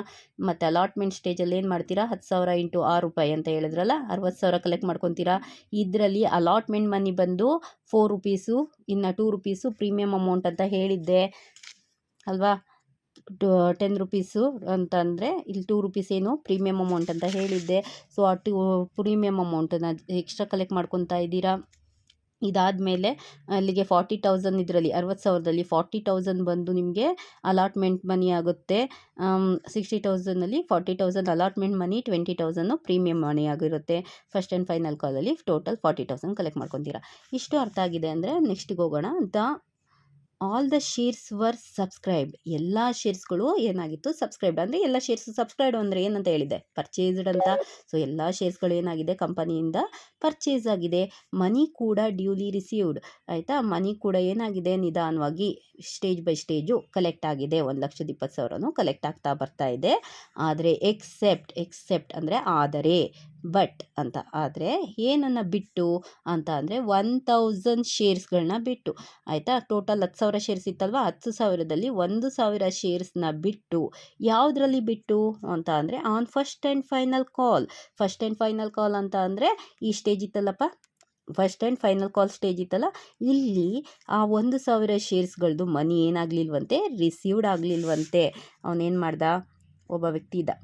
ಮತ್ತು ಅಲಾಟ್ಮೆಂಟ್ ಸ್ಟೇಜಲ್ಲಿ ಏನು ಮಾಡ್ತೀರಾ, 10,000 ಇಂಟು 6 ರೂಪಾಯಿ ಅಂತ ಹೇಳಿದ್ರಲ್ಲ, 60,000 ಕಲೆಕ್ಟ್ ಮಾಡ್ಕೊತೀರಾ. ಇದರಲ್ಲಿ ಅಲಾಟ್ಮೆಂಟ್ ಮನಿ ಬಂದು 4 ರೂಪೀಸು, ಇನ್ನು 2 ರೂಪೀಸು ಪ್ರೀಮಿಯಮ್ ಅಮೌಂಟ್ ಅಂತ ಹೇಳಿದ್ದೆ ಅಲ್ವಾ. 10 ರೂಪೀಸು ಅಂತಂದರೆ ಇಲ್ಲಿ 2 ರೂಪೀಸ್ ಏನು ಪ್ರೀಮಿಯಮ್ ಅಮೌಂಟ್ ಅಂತ ಹೇಳಿದ್ದೆ. ಸೊ ಆ ಪ್ರೀಮಿಯಮ್ ಅಮೌಂಟನ್ನು ಎಕ್ಸ್ಟ್ರಾ ಕಲೆಕ್ಟ್ ಮಾಡ್ಕೊತಾ ಇದ್ದೀರಾ. ಇದಾದಮೇಲೆ ಅಲ್ಲಿಗೆ 40,000, ಇದರಲ್ಲಿ 60,000ದಲ್ಲಿ 40,000 ಬಂದು ನಿಮಗೆ ಅಲಾಟ್ಮೆಂಟ್ ಮನಿ ಆಗುತ್ತೆ. 60,000ನಲ್ಲಿ 40,000 ಅಲಾಟ್ಮೆಂಟ್ ಮನಿ, 20,000 ಪ್ರೀಮಿಯಮ್ ಮನಿ ಆಗಿರುತ್ತೆ. ಫಸ್ಟ್ ಆ್ಯಂಡ್ ಫೈನಲ್ ಕಾಲಲ್ಲಿ ಟೋಟಲ್ 40,000 ಕಲೆಕ್ಟ್ ಮಾಡ್ಕೊತೀರಾ. ಇಷ್ಟು ಅರ್ಥ ಆಗಿದೆ ಅಂದರೆ ನೆಕ್ಸ್ಟಿಗೆ ಹೋಗೋಣ. All the shares were subscribed. ಎಲ್ಲ ಶೇರ್ಸ್ಗಳು ಏನಾಗಿತ್ತು, ಸಬ್ಸ್ಕ್ರೈಬ್ಡ್. ಅಂದರೆ ಎಲ್ಲ ಶೇರ್ಸ್ ಸಬ್ಸ್ಕ್ರೈಬ್ಡ್ ಅಂದರೆ ಏನಂತ ಹೇಳಿದೆ, ಪರ್ಚೇಸ್ಡ್ ಅಂತ. ಸೊ ಎಲ್ಲ ಶೇರ್ಸ್ಗಳು ಏನಾಗಿದೆ, ಕಂಪನಿಯಿಂದ ಪರ್ಚೇಸ್ ಆಗಿದೆ. ಮನಿ ಕೂಡ ಡ್ಯೂಲಿ ರಿಸೀವ್ಡ್ ಆಯಿತಾ. ಮನಿ ಕೂಡ ಏನಾಗಿದೆ, ನಿಧಾನವಾಗಿ ಸ್ಟೇಜ್ ಬೈ ಸ್ಟೇಜು ಕಲೆಕ್ಟ್ ಆಗಿದೆ. 1,20,000 ಕಲೆಕ್ಟ್ ಆಗ್ತಾ ಬರ್ತಾ ಇದೆ. ಆದರೆ ಎಕ್ಸೆಪ್ಟ್ ಅಂದರೆ ಆದರೆ, ಬಟ್ ಅಂತ. ಆದರೆ ಏನನ್ನು ಬಿಟ್ಟು ಅಂತ ಅಂದರೆ 1,000 ಶೇರ್ಸ್ಗಳನ್ನ ಬಿಟ್ಟು ಆಯಿತಾ. ಟೋಟಲ್ 10,000 ಶೇರ್ಸ್ ಇತ್ತಲ್ವ, 10,000ದಲ್ಲಿ 1,000 ಶೇರ್ಸ್ನ ಬಿಟ್ಟು. ಯಾವುದರಲ್ಲಿ ಬಿಟ್ಟು ಅಂತ ಅಂದರೆ on first and final call. First and final call ಅಂತ ಅಂದರೆ ಈ ಸ್ಟೇಜ್ ಇತ್ತಲ್ಲಪ್ಪ, first and final call stage ಇತ್ತಲ್ಲ, ಇಲ್ಲಿ ಆ 1,000 ಶೇರ್ಸ್ಗಳದ್ದು ಮನಿ ಏನಾಗಲಿಲ್ವಂತೆ, ರಿಸೀವ್ಡ್ ಆಗಲಿಲ್ವಂತೆ. ಅವನೇನು ಮಾಡ್ದ, ಒಬ್ಬ ವ್ಯಕ್ತಿ ಇದ್ದ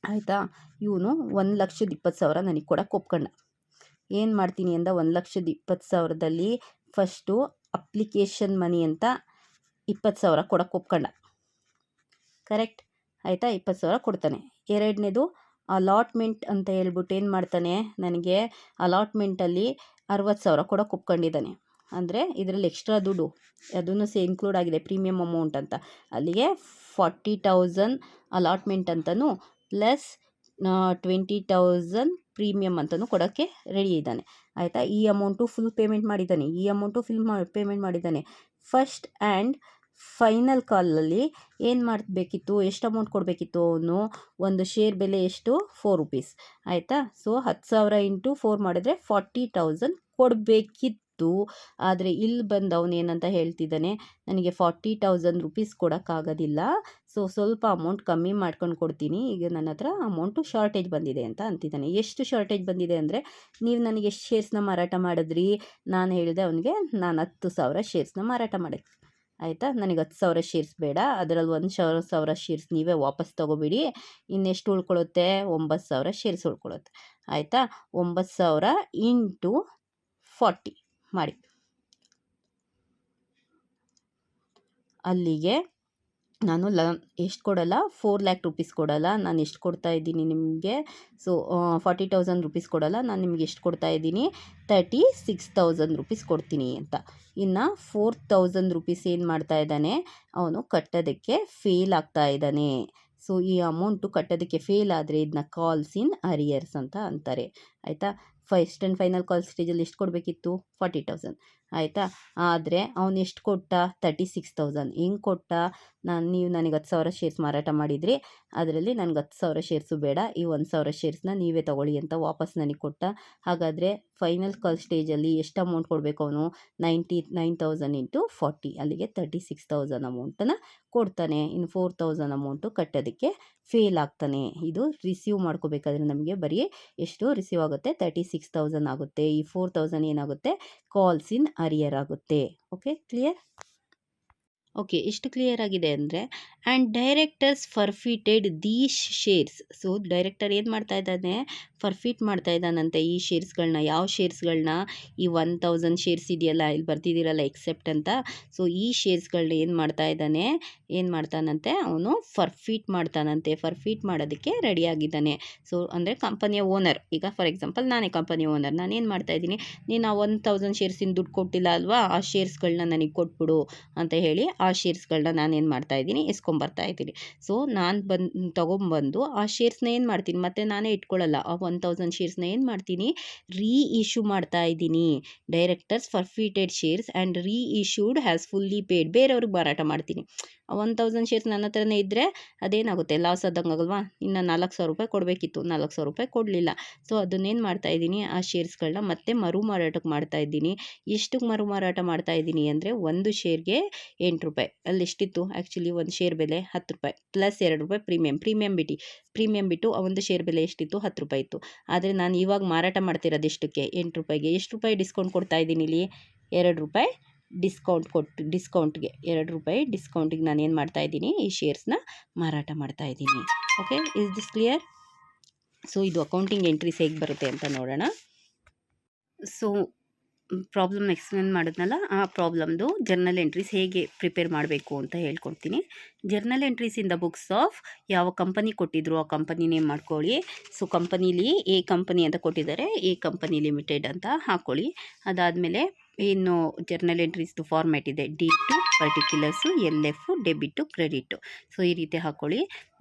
ಆಯಿತಾ. ಇವನು 1,20,000 ನನಗೆ ಕೊಡಕ್ಕೆ ಒಪ್ಕೊಂಡ. ಏನು ಮಾಡ್ತೀನಿ ಅಂದ, 1,20,000ದಲ್ಲಿ ಫಸ್ಟು ಅಪ್ಲಿಕೇಶನ್ ಮನಿ ಅಂತ 20,000 ಕೊಡಕ್ಕೆ ಒಪ್ಕೊಂಡ, ಕರೆಕ್ಟ್ ಆಯಿತಾ. 20,000 ಕೊಡ್ತಾನೆ. ಎರಡನೇದು ಅಲಾಟ್ಮೆಂಟ್ ಅಂತ ಹೇಳ್ಬಿಟ್ಟು ಏನು ಮಾಡ್ತಾನೆ, ನನಗೆ ಅಲಾಟ್ಮೆಂಟಲ್ಲಿ 60,000 ಕೊಡಕ್ಕೆ ಒಪ್ಕೊಂಡಿದ್ದಾನೆ. ಅಂದರೆ ಇದರಲ್ಲಿ ಎಕ್ಸ್ಟ್ರಾ ದುಡ್ಡು ಅದನ್ನು ಇನ್ಕ್ಲೂಡ್ ಆಗಿದೆ, ಪ್ರೀಮಿಯಮ್ ಅಮೌಂಟ್ ಅಂತ. ಅಲ್ಲಿಗೆ 40,000 ಅಲಾಟ್ಮೆಂಟ್ ಅಂತಲೂ ಪ್ಲಸ್ 20,000 ಪ್ರೀಮಿಯಮ್ ಅಂತಲೂ ಕೊಡೋಕ್ಕೆ ರೆಡಿ ಇದ್ದಾನೆ ಆಯಿತಾ. ಈ ಅಮೌಂಟು ಫುಲ್ ಪೇಮೆಂಟ್ ಮಾಡಿದ್ದಾನೆ. ಫಸ್ಟ್ ಆ್ಯಂಡ್ ಫೈನಲ್ ಕಾಲಲ್ಲಿ ಏನು ಮಾಡಬೇಕಿತ್ತು, ಎಷ್ಟು ಅಮೌಂಟ್ ಕೊಡಬೇಕಿತ್ತು ಅವನು, ಒಂದು ಶೇರ್ ಬೆಲೆ ಎಷ್ಟು, 4 ರೂಪೀಸ್ ಆಯಿತಾ. ಸೊ 10,000 ಇಂಟು 4 ಮಾಡಿದ್ರೆ 40,000 ಕೊಡಬೇಕಿತ್ತು. ಆದರೆ ಇಲ್ಲಿ ಬಂದು ಅವನು ಏನಂತ ಹೇಳ್ತಿದ್ದಾನೆ, ನನಗೆ 40,000 ರೂಪೀಸ್ ಕೊಡೋಕ್ಕಾಗೋದಿಲ್ಲ, ಸೊ ಸ್ವಲ್ಪ ಅಮೌಂಟ್ ಕಮ್ಮಿ ಮಾಡ್ಕೊಂಡು ಕೊಡ್ತೀನಿ, ಈಗ ನನ್ನ ಹತ್ರ ಅಮೌಂಟು ಶಾರ್ಟೇಜ್ ಬಂದಿದೆ ಅಂತ ಅಂತಿದ್ದಾನೆ. ಎಷ್ಟು ಶಾರ್ಟೇಜ್ ಬಂದಿದೆ ಅಂದರೆ, ನೀವು ನನಗೆ ಎಷ್ಟು ಶೇರ್ಸ್ನ ಮಾರಾಟ ಮಾಡಿದ್ರಿ, ನಾನು ಹೇಳಿದೆ ಅವನಿಗೆ, ನಾನು 10,000 ಶೇರ್ಸ್ನ ಮಾರಾಟ ಮಾಡಿದೆ ಆಯಿತಾ. ನನಗೆ 10,000 ಶೇರ್ಸ್ ಬೇಡ, ಅದರಲ್ಲಿ 1,000 ಶೇರ್ಸ್ ನೀವೇ ವಾಪಸ್ ತೊಗೊಬಿಡಿ. ಇನ್ನೆಷ್ಟು ಉಳ್ಕೊಳ್ಳುತ್ತೆ? 9,000 ಶೇರ್ಸ್ ಉಳ್ಕೊಳ್ಳುತ್ತೆ. ಆಯಿತಾ. 9,000 ಇಂಟು 40 ಮಾಡಿ. ಅಲ್ಲಿಗೆ ನಾನು ಎಷ್ಟು ಕೊಡಲ್ಲ, 4 ಲ್ಯಾಕ್ ರುಪೀಸ್ ಕೊಡಲ್ಲ, ನಾನು ಎಷ್ಟು ಕೊಡ್ತಾ ಇದ್ದೀನಿ ನಿಮಗೆ. ಸೊ 40,000 ರುಪೀಸ್ ಕೊಡಲ್ಲ, ನಾನು ನಿಮ್ಗೆ ಎಷ್ಟು ಕೊಡ್ತಾ ಇದ್ದೀನಿ? 36,000 ರುಪೀಸ್ ಕೊಡ್ತೀನಿ ಅಂತ. ಇನ್ನು 4,000 ರುಪೀಸ್ ಏನು ಮಾಡ್ತಾ ಇದ್ದಾನೆ ಅವನು, ಕಟ್ಟೋದಕ್ಕೆ ಫೇಲ್ ಆಗ್ತಾ ಇದ್ದಾನೆ. ಸೊ ಈ ಅಮೌಂಟು ಕಟ್ಟೋದಕ್ಕೆ ಫೇಲ್ ಆದರೆ ಇದನ್ನ ಕಾಲ್ಸ್ ಇನ್ ಅರಿಯರ್ಸ್ ಅಂತ ಅಂತಾರೆ. ಆಯಿತಾ. ಫಸ್ಟ್ ಆ್ಯಂಡ್ ಫೈನಲ್ ಕಾಲ್ ಸ್ಟೇಜಲ್ಲಿ ಎಷ್ಟು ಕೊಡಬೇಕಿತ್ತು? 40,000. ಆಯಿತಾ. ಆದರೆ ಅವನು ಎಷ್ಟು ಕೊಟ್ಟ? 36,000. ಹೆಂಗೆ ಕೊಟ್ಟ? ನೀವು ನನಗೆ 10,000 ಶೇರ್ಸ್ ಮಾರಾಟ ಮಾಡಿದ್ರಿ, ಅದರಲ್ಲಿ ನನಗೆ 10,000 ಶೇರ್ಸು ಬೇಡ, ಈ 1,000 ಶೇರ್ಸ್ನ ನೀವೇ ತೊಗೊಳ್ಳಿ ಅಂತ ವಾಪಸ್ ನನಗೆ ಕೊಟ್ಟ. ಹಾಗಾದರೆ ಫೈನಲ್ ಕಾಲ್ ಸ್ಟೇಜಲ್ಲಿ ಎಷ್ಟು ಅಮೌಂಟ್ ಕೊಡಬೇಕು ಅವನು? 99,000 ಇಂಟು 40, ಅಲ್ಲಿಗೆ 36,000 ಅಮೌಂಟನ್ನು ಕೊಡ್ತಾನೆ. ಇನ್ನು 4,000 ಅಮೌಂಟು ಕಟ್ಟೋದಕ್ಕೆ ಫೇಲ್ ಆಗ್ತಾನೆ. ಇದು ರಿಸೀವ್ ಮಾಡ್ಕೋಬೇಕಾದ್ರೆ ನಮಗೆ ಬರೀ ಎಷ್ಟು ರಿಸೀವ್ ಆಗುತ್ತೆ? 36,000 ಆಗುತ್ತೆ. ಈ 4,000 ಏನಾಗುತ್ತೆ? ಕಾಲ್ಸ್ ಇನ್ ಅರಿಯರ್ ಆಗುತ್ತೆ. Okay, clear? ಓಕೆ, ಎಷ್ಟು ಕ್ಲಿಯರ್ ಆಗಿದೆ ಅಂದರೆ, and directors forfeited these shares. So director ಏನು ಮಾಡ್ತಾ ಇದ್ದಾನೆ? ಫರ್ಫಿಟ್ ಮಾಡ್ತಾ ಇದ್ದಾನಂತೆ ಈ ಶೇರ್ಸ್ಗಳನ್ನ. ಯಾವ ಶೇರ್ಸ್ಗಳನ್ನ? ಈ 1,000 ಶೇರ್ಸ್ ಇದೆಯಲ್ಲ, ಇಲ್ಲಿ ಬರ್ತಿದ್ದೀರಲ್ಲ ಎಕ್ಸೆಪ್ಟ್ ಅಂತ. ಸೊ ಈ ಶೇರ್ಸ್ಗಳನ್ನ ಏನು ಮಾಡ್ತಾ ಇದ್ದಾನೆ? ಏನು ಮಾಡ್ತಾನಂತೆ ಅವನು? ಫರ್ಫಿಟ್ ಮಾಡ್ತಾನಂತೆ. ಫರ್ಫಿಟ್ ಮಾಡೋದಕ್ಕೆ ರೆಡಿಯಾಗಿದ್ದಾನೆ. ಸೊ ಅಂದರೆ ಕಂಪನಿಯ ಓನರ್. ಈಗ ಫಾರ್ ಎಕ್ಸಾಂಪಲ್ ನಾನೇ ಕಂಪನಿ ಓನರ್, ನಾನೇನು ಮಾಡ್ತಾಯಿದ್ದೀನಿ? ನೀನು ಆ 1,000 ಶೇರ್ಸಿನ ದುಡ್ಡು ಕೊಟ್ಟಿಲ್ಲ ಅಲ್ವಾ, ಆ ಶೇರ್ಸ್ಗಳನ್ನ ನನಗೆ ಕೊಟ್ಬಿಡು ಅಂತ ಹೇಳಿ ಆ ಶೇರ್ಸ್ಗಳನ್ನ ನಾನೇನು ಮಾಡ್ತಾಯಿದ್ದೀನಿ? ಇಸ್ಕೊಂಬರ್ತಾ ಇದ್ದೀನಿ. ಸೊ ನಾನು ತೊಗೊಂಬಂದು ಆ ಶೇರ್ಸ್ನ ಏನು ಮಾಡ್ತೀನಿ? ಮತ್ತೆ ನಾನೇ ಇಟ್ಕೊಳ್ಳಲ್ಲ. ಆ 1,000 ಶೇರ್ಸ್ನ ಏನು ಮಾಡ್ತೀನಿ? ಇಶ್ಯೂ ಮಾಡ್ತಾ ಇದ್ದೀನಿ. Directors forfeited shares and issued has fully paid. ಬೇರೆಯವ್ರಿಗೆ ಮಾರಾಟ ಮಾಡ್ತೀನಿ. ಆ 1,000 ಶೇರ್ಸ್ ನನ್ನ ಹತ್ರನೇ ಇದ್ದರೆ ಅದೇನಾಗುತ್ತೆ? ಲಾಸ್ ಆದಂಗೆ ಆಗಲ್ವಾ? ಇನ್ನು 4,000 ರೂಪಾಯಿ ಕೊಡಬೇಕಿತ್ತು, 4,000 ರೂಪಾಯಿ ಕೊಡಲಿಲ್ಲ. ಸೊ ಅದನ್ನೇನು ಮಾಡ್ತಾ ಇದ್ದೀನಿ? ಆ ಶೇರ್ಸ್ಗಳನ್ನ ಮತ್ತೆ ಮರು ಮಾರಾಟಕ್ಕೆ ಮಾಡ್ತಾ ಇದ್ದೀನಿ. ಎಷ್ಟಕ್ಕೆ ಮರು ಮಾರಾಟ ಮಾಡ್ತಾ ಇದ್ದೀನಿ ಅಂದರೆ, ಒಂದು ಶೇರ್ಗೆ 8 ರೂಪಾಯಿ. ಅಲ್ಲಿ ಎಷ್ಟಿತ್ತು ಆ್ಯಕ್ಚುಲಿ ಒಂದು ಶೇರ್ ಬೆಲೆ? 10 ರೂಪಾಯಿ ಪ್ಲಸ್ 2 ರೂಪಾಯಿ ಪ್ರೀಮಿಯಂ ಬಿಟ್ಟು ಆ ಒಂದು ಶೇರ್ ಬೆಲೆ ಎಷ್ಟಿತ್ತು? 10 ರೂಪಾಯಿ ಇತ್ತು. ಆದರೆ ನಾನು ಇವಾಗ ಮಾರಾಟ ಮಾಡ್ತಿರೋದು ಎಷ್ಟಕ್ಕೆ? 8 ರೂಪಾಯಿಗೆ. ಎಷ್ಟು ರೂಪಾಯಿ ಡಿಸ್ಕೌಂಟ್ ಕೊಡ್ತಾ ಇದ್ದೀನಿ ಇಲ್ಲಿ? 2 ರೂಪಾಯಿ ಡಿಸ್ಕೌಂಟ್ಗೆ 2 ರೂಪಾಯಿ ಡಿಸ್ಕೌಂಟಿಗೆ ನಾನು ಏನು ಮಾಡ್ತಾ ಇದ್ದೀನಿ? ಈ ಶೇರ್ಸ್ನ ಮಾರಾಟ ಮಾಡ್ತಾ ಇದ್ದೀನಿ. Okay, is this clear? So ಇದು ಅಕೌಂಟಿಂಗ್ ಎಂಟ್ರೀಸ್ ಹೇಗೆ ಬರುತ್ತೆ ಅಂತ ನೋಡೋಣ. ಸೊ ಪ್ರಾಬ್ಲಮ್ ಎಕ್ಸ್ಪ್ಲೇನ್ ಮಾಡಿದ್ನಲ್ಲ, ಆ ಪ್ರಾಬ್ಲಮ್ದು ಜರ್ನಲ್ ಎಂಟ್ರೀಸ್ ಹೇಗೆ ಪ್ರಿಪೇರ್ ಮಾಡಬೇಕು ಅಂತ ಹೇಳ್ಕೊಡ್ತೀನಿ. Journal entries in the books of ಯಾವ ಕಂಪನಿ ಕೊಟ್ಟಿದ್ರು ಆ ಕಂಪನಿ ನೇಮ್ ಮಾಡ್ಕೊಳ್ಳಿ. ಸೊ ಕಂಪನಿಲಿ ಎ ಕಂಪನಿ ಅಂತ ಕೊಟ್ಟಿದ್ದಾರೆ, ಎ ಕಂಪನಿ ಲಿಮಿಟೆಡ್ ಅಂತ ಹಾಕ್ಕೊಳ್ಳಿ. ಅದಾದಮೇಲೆ ಏನು ಜರ್ನಲ್ ಎಂಟ್ರೀಸ್ದು ಫಾರ್ಮ್ಯಾಟ್ ಇದೆ, date particulars, LF debit credit. So ಈ ರೀತಿ ಹಾಕ್ಕೊಳ್ಳಿ.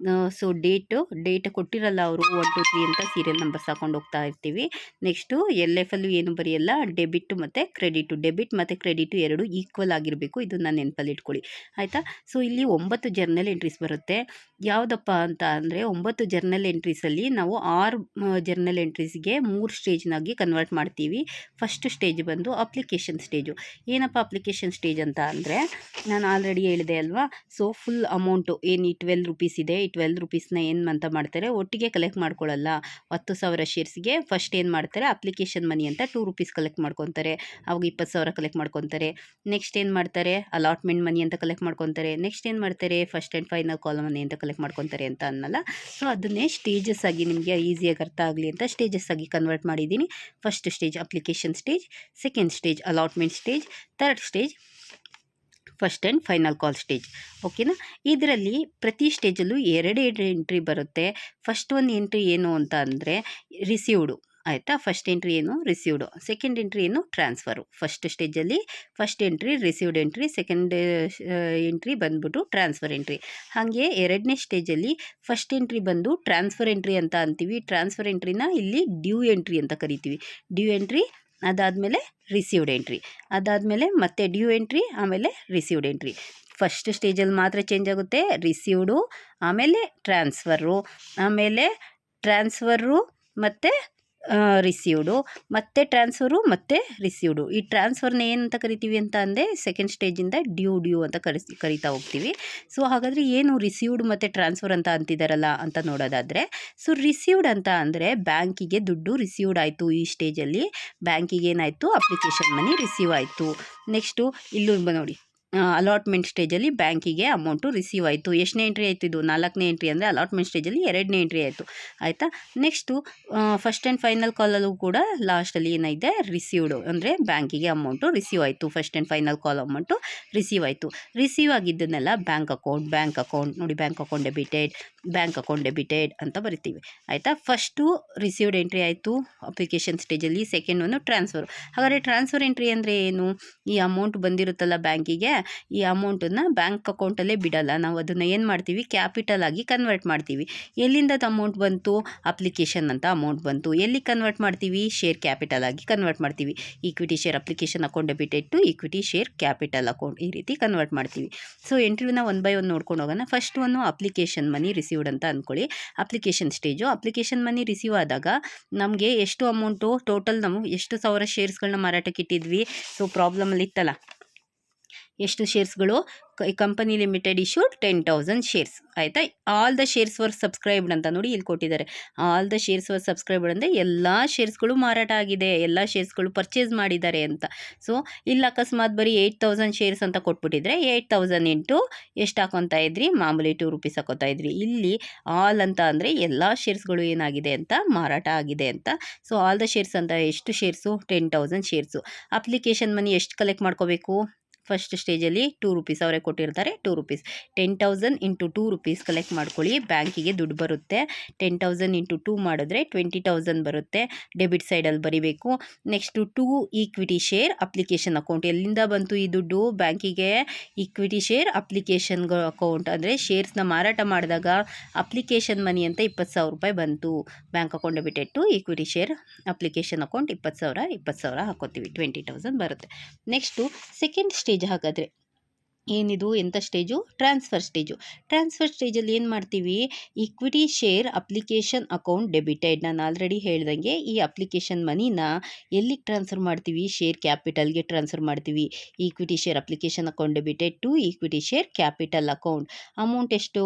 ಸೊ ಡೇಟ್ ಕೊಟ್ಟಿರಲ್ಲ ಅವರು 1 2 3 ಅಂತ ಸೀರಿಯಲ್ ನಂಬರ್ಸ್ ಹಾಕೊಂಡು ಹೋಗ್ತಾ ಇರ್ತೀವಿ. ನೆಕ್ಸ್ಟು LFಲ್ಲೂ ಏನು ಬರೆಯಲ್ಲ, ಡೆಬಿಟ್ ಮತ್ತು ಕ್ರೆಡಿಟು ಎರಡು ಈಕ್ವಲ್ ಆಗಿರಬೇಕು. ಇದನ್ನು ನೆನಪಲ್ಲಿ ಇಟ್ಕೊಳ್ಳಿ. ಆಯಿತಾ. ಸೊ ಇಲ್ಲಿ 9 ಜರ್ನಲ್ ಎಂಟ್ರೀಸ್ ಬರುತ್ತೆ. ಯಾವುದಪ್ಪ ಅಂತ ಅಂದರೆ, 9 ಜರ್ನಲ್ ಎಂಟ್ರೀಸಲ್ಲಿ ನಾವು 6 ಜರ್ನಲ್ ಎಂಟ್ರೀಸ್ಗೆ 3 ಸ್ಟೇಜ್ನಾಗಿ ಕನ್ವರ್ಟ್ ಮಾಡ್ತೀವಿ. ಫಸ್ಟ್ ಸ್ಟೇಜ್ ಬಂದು ಅಪ್ಲಿಕೇಶನ್ ಸ್ಟೇಜು. ಏನಪ್ಪ ಅಪ್ಲಿಕೇಶನ್ ಸ್ಟೇಜ್ ಅಂತ ಅಂದರೆ, ನಾನು ಆಲ್ರೆಡಿ ಹೇಳಿದೆ ಅಲ್ವಾ. ಸೊ ಫುಲ್ ಅಮೌಂಟು ಏನು ಈ 12 ರೂಪೀಸ್ ಇದೆ, ಈ 12 ರೂಪೀಸ್ನ ಏನು ಅಂತ ಮಾಡ್ತಾರೆ? ಒಟ್ಟಿಗೆ ಕಲೆಕ್ಟ್ ಮಾಡ್ಕೊಳ್ಳಲ್ಲ. 10,000 ಶೇರ್ಸ್ಗೆ ಫಸ್ಟ್ ಏನು ಮಾಡ್ತಾರೆ? ಅಪ್ಲಿಕೇಶನ್ ಮನಿ ಅಂತ 2 ರೂಪೀಸ್ ಕಲೆಕ್ಟ್ ಮಾಡ್ಕೊತಾರೆ. ಅವಾಗ 20,000 ಕಲೆಕ್ಟ್ ಮಾಡ್ಕೊತಾರೆ. ನೆಕ್ಸ್ಟ್ ಏನು ಮಾಡ್ತಾರೆ? ಅಲಾಟ್ಮೆಂಟ್ ಮನಿ ಅಂತ ಕಲೆಕ್ಟ್ ಮಾಡ್ಕೊತಾರೆ. ನೆಕ್ಸ್ಟ್ ಏನು ಮಾಡ್ತಾರೆ? ಫಸ್ಟ್ ಆ್ಯಂಡ್ ಫೈನಲ್ ಕಾಲ್ ಮನಿ ಅಂತ ಕಲೆಕ್ಟ್ ಮಾಡ್ಕೊತಾರೆ ಅಂತ ಅನ್ನಲ್ಲ. ಸೊ ಅದನ್ನೇ ಸ್ಟೇಜಸ್ ಆಗಿ ನಿಮಗೆ ಈಸಿಯಾಗಿ ಅರ್ಥ ಆಗಲಿ ಅಂತ ಸ್ಟೇಜಸ್ ಆಗಿ ಕನ್ವರ್ಟ್ ಮಾಡಿದ್ದೀನಿ. First stage application stage, second stage allotment stage, third stage first and final call stage. ಓಕೆನಾ. ಇದರಲ್ಲಿ ಪ್ರತಿ ಸ್ಟೇಜಲ್ಲೂ 2 ಎಂಟ್ರಿ ಬರುತ್ತೆ. ಫಸ್ಟ್ ಒಂದು ಎಂಟ್ರಿ ಏನು ಅಂತ ಅಂದರೆ ರಿಸೀವ್ಡು. ಆಯಿತಾ. ಫಸ್ಟ್ ಎಂಟ್ರಿ ಏನು? ರಿಸೀವ್ಡು. ಸೆಕೆಂಡ್ ಎಂಟ್ರಿ ಏನು? ಟ್ರಾನ್ಸ್ಫರು. ಫಸ್ಟ್ ಸ್ಟೇಜಲ್ಲಿ first entry received entry, second entry ಬಂದ್ಬಿಟ್ಟು ಟ್ರಾನ್ಸ್ಫರ್ ಎಂಟ್ರಿ. ಹಾಗೆ ಎರಡನೇ ಸ್ಟೇಜಲ್ಲಿ ಫಸ್ಟ್ ಎಂಟ್ರಿ ಬಂದು ಟ್ರಾನ್ಸ್ಫರ್ ಎಂಟ್ರಿ ಅಂತ ಅಂತೀವಿ. ಟ್ರಾನ್ಸ್ಫರ್ ಎಂಟ್ರಿನ ಇಲ್ಲಿ ಡ್ಯೂ ಎಂಟ್ರಿ ಅಂತ ಕರಿತೀವಿ. ಡ್ಯೂ ಎಂಟ್ರಿ, ಅದಾದಮೇಲೆ ರಿಸೀವ್ಡ್ ಎಂಟ್ರಿ, ಅದಾದಮೇಲೆ ಮತ್ತೆ ಡ್ಯೂ ಎಂಟ್ರಿ, ಆಮೇಲೆ ರಿಸೀವ್ಡ್ ಎಂಟ್ರಿ. ಫಸ್ಟ್ ಸ್ಟೇಜಲ್ಲಿ ಮಾತ್ರ ಚೇಂಜ್ ಆಗುತ್ತೆ. ರಿಸೀವ್ಡು, ಆಮೇಲೆ ಟ್ರಾನ್ಸ್ಫರು, ಆಮೇಲೆ ಟ್ರಾನ್ಸ್ಫರು ಮತ್ತು ರಿಸೀವ್ಡು, ಮತ್ತೆ ಟ್ರಾನ್ಸ್ಫರು, ಮತ್ತು ರಿಸೀವ್ಡು. ಈ ಟ್ರಾನ್ಸ್ಫರ್ನ ಏನಂತ ಕರಿತೀವಿ ಅಂತ ಅಂದರೆ, ಸೆಕೆಂಡ್ ಸ್ಟೇಜಿಂದ ಡ್ಯೂ ಅಂತ ಕರಿತಾ ಹೋಗ್ತೀವಿ. ಸೊ ಹಾಗಾದರೆ ಏನು ರಿಸೀವ್ಡ್ ಮತ್ತು ಟ್ರಾನ್ಸ್ಫರ್ ಅಂತ ಅಂತಿದ್ದಾರಲ್ಲ ಅಂತ ನೋಡೋದಾದರೆ, ಸೊ ರಿಸೀವ್ಡ್ ಅಂತ ಅಂದರೆ ಬ್ಯಾಂಕಿಗೆ ದುಡ್ಡು ರಿಸೀವ್ಡ್ ಆಯಿತು. ಈ ಸ್ಟೇಜಲ್ಲಿ ಬ್ಯಾಂಕಿಗೆ ಏನಾಯಿತು? ಅಪ್ಲಿಕೇಶನ್ ಮನಿ ರಿಸೀವ್ ಆಯಿತು. ನೆಕ್ಸ್ಟು ಇಲ್ಲೂ ನೋಡಿ, ಅಲಾಟ್ಮೆಂಟ್ ಸ್ಟೇಜಲ್ಲಿ ಬ್ಯಾಂಕಿಗೆ ಅಮೌಂಟು ರಿಸೀವ್ ಆಯಿತು. ಎಷ್ಟನೇ ಎಂಟ್ರಿ ಆಯಿತು ಇದು? 4ನೇ ಎಂಟ್ರಿ ಅಂದರೆ ಅಲಾಟ್ಮೆಂಟ್ ಸ್ಟೇಜಲ್ಲಿ 2ನೇ ಎಂಟ್ರಿ ಆಯಿತು. ಆಯಿತಾ? ನೆಕ್ಸ್ಟು ಫಸ್ಟ್ ಆ್ಯಂಡ್ ಫೈನಲ್ ಕಾಲಲ್ಲೂ ಕೂಡ ಲಾಸ್ಟಲ್ಲಿ ಏನಿದೆ ರಿಸೀವ್ಡು ಅಂದರೆ ಬ್ಯಾಂಕಿಗೆ ಅಮೌಂಟು ರಿಸೀವ್ ಆಯಿತು. First and final call amount receive ಆಯಿತು. ರಿಸೀವ್ ಆಗಿದ್ದನ್ನೆಲ್ಲ ಬ್ಯಾಂಕ್ ಅಕೌಂಟ್ ನೋಡಿ, ಬ್ಯಾಂಕ್ ಅಕೌಂಟ್ ಡೆಬಿಟೆಡ್ ಅಂತ ಬರಿತೀವಿ. ಆಯಿತಾ? ಫಸ್ಟು ರಿಸೀವ್ಡ್ ಎಂಟ್ರಿ ಆಯಿತು ಅಪ್ಲಿಕೇಶನ್ ಸ್ಟೇಜಲ್ಲಿ. ಸೆಕೆಂಡ್ ಒಂದು ಟ್ರಾನ್ಸ್ಫರ್. ಹಾಗಾದರೆ ಟ್ರಾನ್ಸ್ಫರ್ ಎಂಟ್ರಿ ಅಂದರೆ ಏನು? ಈ ಅಮೌಂಟ್ ಬಂದಿರುತ್ತಲ್ಲ ಬ್ಯಾಂಕಿಗೆ, ಈ ಅಮೌಂಟನ್ನು ಬ್ಯಾಂಕ್ ಅಕೌಂಟಲ್ಲೇ ಬಿಡಲ್ಲ, ನಾವು ಅದನ್ನು ಏನು ಮಾಡ್ತೀವಿ, ಕ್ಯಾಪಿಟಲ್ ಆಗಿ ಕನ್ವರ್ಟ್ ಮಾಡ್ತೀವಿ. ಎಲ್ಲಿಂದ ಅಮೌಂಟ್ ಬಂತು? ಅಪ್ಲಿಕೇಶನ್ ಅಂತ ಅಮೌಂಟ್ ಬಂತು. ಎಲ್ಲಿ ಕನ್ವರ್ಟ್ ಮಾಡ್ತೀವಿ? ಶೇರ್ ಕ್ಯಾಪಿಟಲ್ ಆಗಿ ಕನ್ವರ್ಟ್ ಮಾಡ್ತೀವಿ. Equity share application account debited to equity share capital account, ಈ ರೀತಿ ಕನ್ವರ್ಟ್ ಮಾಡ್ತೀವಿ. ಸೊ ಎಂಟ್ರಿನ 1 by 1 ನೋಡ್ಕೊಂಡು ಹೋಗೋಣ. ಫಸ್ಟ್ ಒಂದು ಅಪ್ಲಿಕೇಶನ್ ಮನಿ ರಿಸೀವ್ಡ್ ಅಂತ ಅಂದ್ಕೊಳ್ಳಿ. Application stage. Application money receive ಆದಾಗ ನಮಗೆ ಎಷ್ಟು ಅಮೌಂಟು ಟೋಟಲ್, ನಾವು ಎಷ್ಟು ಸಾವಿರ ಶೇರ್ಸ್ಗಳನ್ನ ಮಾರಾಟಕ್ಕೆ ಇಟ್ಟಿದ್ವಿ. ಸೊ ಪ್ರಾಬ್ಲಮಲ್ಲಿ ಇತ್ತಲ್ಲ, ಎಷ್ಟು ಶೇರ್ಸ್ಗಳು? Company limited issued 10,000 shares. ಆಯಿತಾ? All the shares were subscribed ಅಂತ ನೋಡಿ ಇಲ್ಲಿ ಕೊಟ್ಟಿದ್ದಾರೆ. All the shares were subscribed ಅಂದರೆ ಎಲ್ಲ ಶೇರ್ಸ್ಗಳು ಮಾರಾಟ ಆಗಿದೆ, ಎಲ್ಲ ಶೇರ್ಸ್ಗಳು ಪರ್ಚೇಸ್ ಮಾಡಿದ್ದಾರೆ ಅಂತ. ಸೊ ಇಲ್ಲಿ ಅಕಸ್ಮಾತ್ ಬರೀ 8,000 ಶೇರ್ಸ್ ಅಂತ ಕೊಟ್ಬಿಟ್ಟಿದ್ರೆ 8,000 ಇಂಟು ಎಷ್ಟು ಹಾಕೊತಾ ಇದ್ರಿ? ಮಾಮೂಲಿ 2 ರೂಪೀಸ್ ಹಾಕೋತಾ ಇದ್ರಿ. ಇಲ್ಲಿ ಆಲ್ ಅಂತ ಅಂದರೆ ಎಲ್ಲ ಶೇರ್ಸ್ಗಳು ಏನಾಗಿದೆ ಅಂತ ಮಾರಾಟ ಆಗಿದೆ ಅಂತ. ಸೊ ಆಲ್ ದ ಶೇರ್ಸ್ ಅಂತ ಎಷ್ಟು ಶೇರ್ಸು? 10,000 ಶೇರ್ಸು. ಅಪ್ಲಿಕೇಶನ್ ಮನಿ ಎಷ್ಟು ಕಲೆಕ್ಟ್ ಮಾಡ್ಕೋಬೇಕು? ಫಸ್ಟ್ ಸ್ಟೇಜಲ್ಲಿ 2 ರೂಪೀಸ್ ಅವರೇ ಕೊಟ್ಟಿರ್ತಾರೆ, 2 ರೂಪೀಸ್. 10,000 ಇಂಟು 2 ರೂಪೀಸ್ ಕಲೆಕ್ಟ್ ಮಾಡ್ಕೊಳ್ಳಿ. ಬ್ಯಾಂಕಿಗೆ ದುಡ್ಡು ಬರುತ್ತೆ. 10,000 ಇಂಟು 2 ಮಾಡಿದ್ರೆ 20,000 ಬರುತ್ತೆ. ಡೆಬಿಟ್ ಸೈಡಲ್ಲಿ ಬರೀಬೇಕು. Next 2 equity share application account. ಎಲ್ಲಿಂದ ಬಂತು ಈ ದುಡ್ಡು ಬ್ಯಾಂಕಿಗೆ? ಈಕ್ವಿಟಿ ಶೇರ್ ಅಪ್ಲಿಕೇಶನ್ ಅಕೌಂಟ್ ಅಂದರೆ ಶೇರ್ಸ್ನ ಮಾರಾಟ ಮಾಡಿದಾಗ ಅಪ್ಲಿಕೇಶನ್ ಮನಿ ಅಂತ 20,000 ರೂಪಾಯಿ ಬಂತು. Bank account debited to equity share application account 20,000 ಹಾಕೋತೀವಿ, 20,000 ಬರುತ್ತೆ. Next second stage. ಹಾಗಾದರೆ ಏನಿದು? ಎಂಥ ಸ್ಟೇಜು? Transfer stage. ಟ್ರಾನ್ಸ್ಫರ್ ಸ್ಟೇಜಲ್ಲಿ ಏನು ಮಾಡ್ತೀವಿ? Equity share application account debited. ನಾನು ಆಲ್ರೆಡಿ ಹೇಳ್ದಂಗೆ ಈ ಅಪ್ಲಿಕೇಶನ್ ಮನಿನ ಎಲ್ಲಿಗೆ ಟ್ರಾನ್ಸ್ಫರ್ ಮಾಡ್ತೀವಿ? ಶೇರ್ ಕ್ಯಾಪಿಟಲ್ಗೆ ಟ್ರಾನ್ಸ್ಫರ್ ಮಾಡ್ತೀವಿ. Equity share application account debited to equity share capital account. Amount ಎಷ್ಟು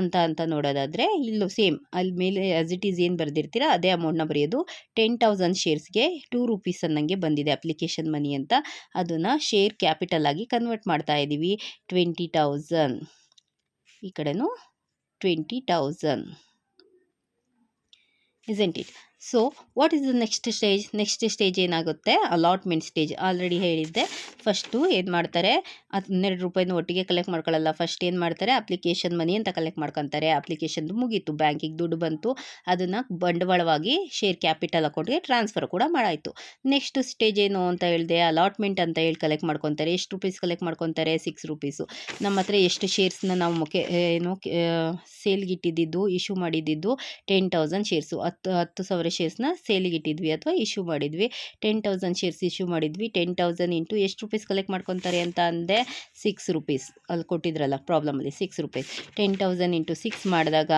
ಅಂತ ನೋಡೋದಾದರೆ ಇಲ್ಲೂ ಸೇಮ್ ಅಲ್ಲಿ ಮೇಲೆ ಆ್ಯಸ್ ಇಟ್ ಈಸ್ ಏನು ಬರೆದಿರ್ತೀರ ಅದೇ ಅಮೌಂಟ್ನ ಬರೆಯೋದು. 10,000 ಶೇರ್ಸ್ಗೆ 2 ರೂಪೀಸ್ ಅನ್ನಂಗೆ ಬಂದಿದೆ ಅಪ್ಲಿಕೇಶನ್ ಮನಿ ಅಂತ. ಅದನ್ನು ಶೇರ್ ಕ್ಯಾಪಿಟಲ್ ಆಗಿ ಕನ್ವರ್ಟ್ ಮಾಡ್ತಾ ಇದ್ದೀವಿ. 20,000 ಈ ಕಡೆನೂ 20,000. isn't it? So what is the next stage? Next stage ಏನಾಗುತ್ತೆ? Allotment stage. ಆಲ್ರೆಡಿ ಹೇಳಿದ್ದೆ. ಫಸ್ಟು ಏನು ಮಾಡ್ತಾರೆ? 12 ರೂಪಾಯಿನ ಒಟ್ಟಿಗೆ ಕಲೆಕ್ಟ್ ಮಾಡ್ಕೊಳ್ಳಲ್ಲ. ಫಸ್ಟ್ ಏನು ಮಾಡ್ತಾರೆ? ಅಪ್ಲಿಕೇಶನ್ ಮನಿ ಅಂತ ಕಲೆಕ್ಟ್ ಮಾಡ್ಕೊತಾರೆ. ಅಪ್ಲಿಕೇಶನ್ದು ಮುಗೀತು, ಬ್ಯಾಂಕಿಗೆ ದುಡ್ಡು ಬಂತು, ಅದನ್ನು ಬಂಡವಾಳವಾಗಿ ಶೇರ್ ಕ್ಯಾಪಿಟಲ್ ಅಕೌಂಟ್ಗೆ ಟ್ರಾನ್ಸ್ಫರ್ ಕೂಡ ಮಾಡಾಯಿತು. ನೆಕ್ಸ್ಟ್ ಸ್ಟೇಜ್ ಏನು ಅಂತ ಹೇಳಿದೆ? ಅಲಾಟ್ಮೆಂಟ್ ಅಂತ ಹೇಳಿ ಕಲೆಕ್ಟ್ ಮಾಡ್ಕೊತಾರೆ. ಎಷ್ಟು ರೂಪೀಸ್ ಕಲೆಕ್ಟ್ ಮಾಡ್ಕೊತಾರೆ? 6 ರೂಪೀಸು. ನಮ್ಮ ಹತ್ರ ಎಷ್ಟು ಶೇರ್ಸ್ನ ನಾವು ಸೇಲ್ಗೆ ಇಟ್ಟಿದ್ದು, ಇಶ್ಯೂ ಮಾಡಿದ್ದು 10,000 ಶೇರ್ಸು. 10,000 ಶೇರ್ಸ್ನ ಸೇಲಿಗೆ ಇಟ್ಟಿದ್ವಿ ಅಥವಾ ಇಶ್ಯೂ ಮಾಡಿದ್ವಿ. 10,000 ಶೇರ್ಸ್ ಇಶ್ಯೂ ಮಾಡಿದ್ವಿ. 10,000 ಇಂಟು ಎಷ್ಟು ರೂಪೀಸ್ ಕಲೆಕ್ಟ್ ಮಾಡ್ಕೊತಾರೆ ಅಂತ ಅಂದೆ? 6 ರೂಪೀಸ್. ಅಲ್ಲಿ ಕೊಟ್ಟಿದ್ರಲ್ಲ ಪ್ರಾಬ್ಲಮಲ್ಲಿ 6 ರೂಪೀಸ್. 10,000 ಇಂಟು 6 ಮಾಡಿದಾಗ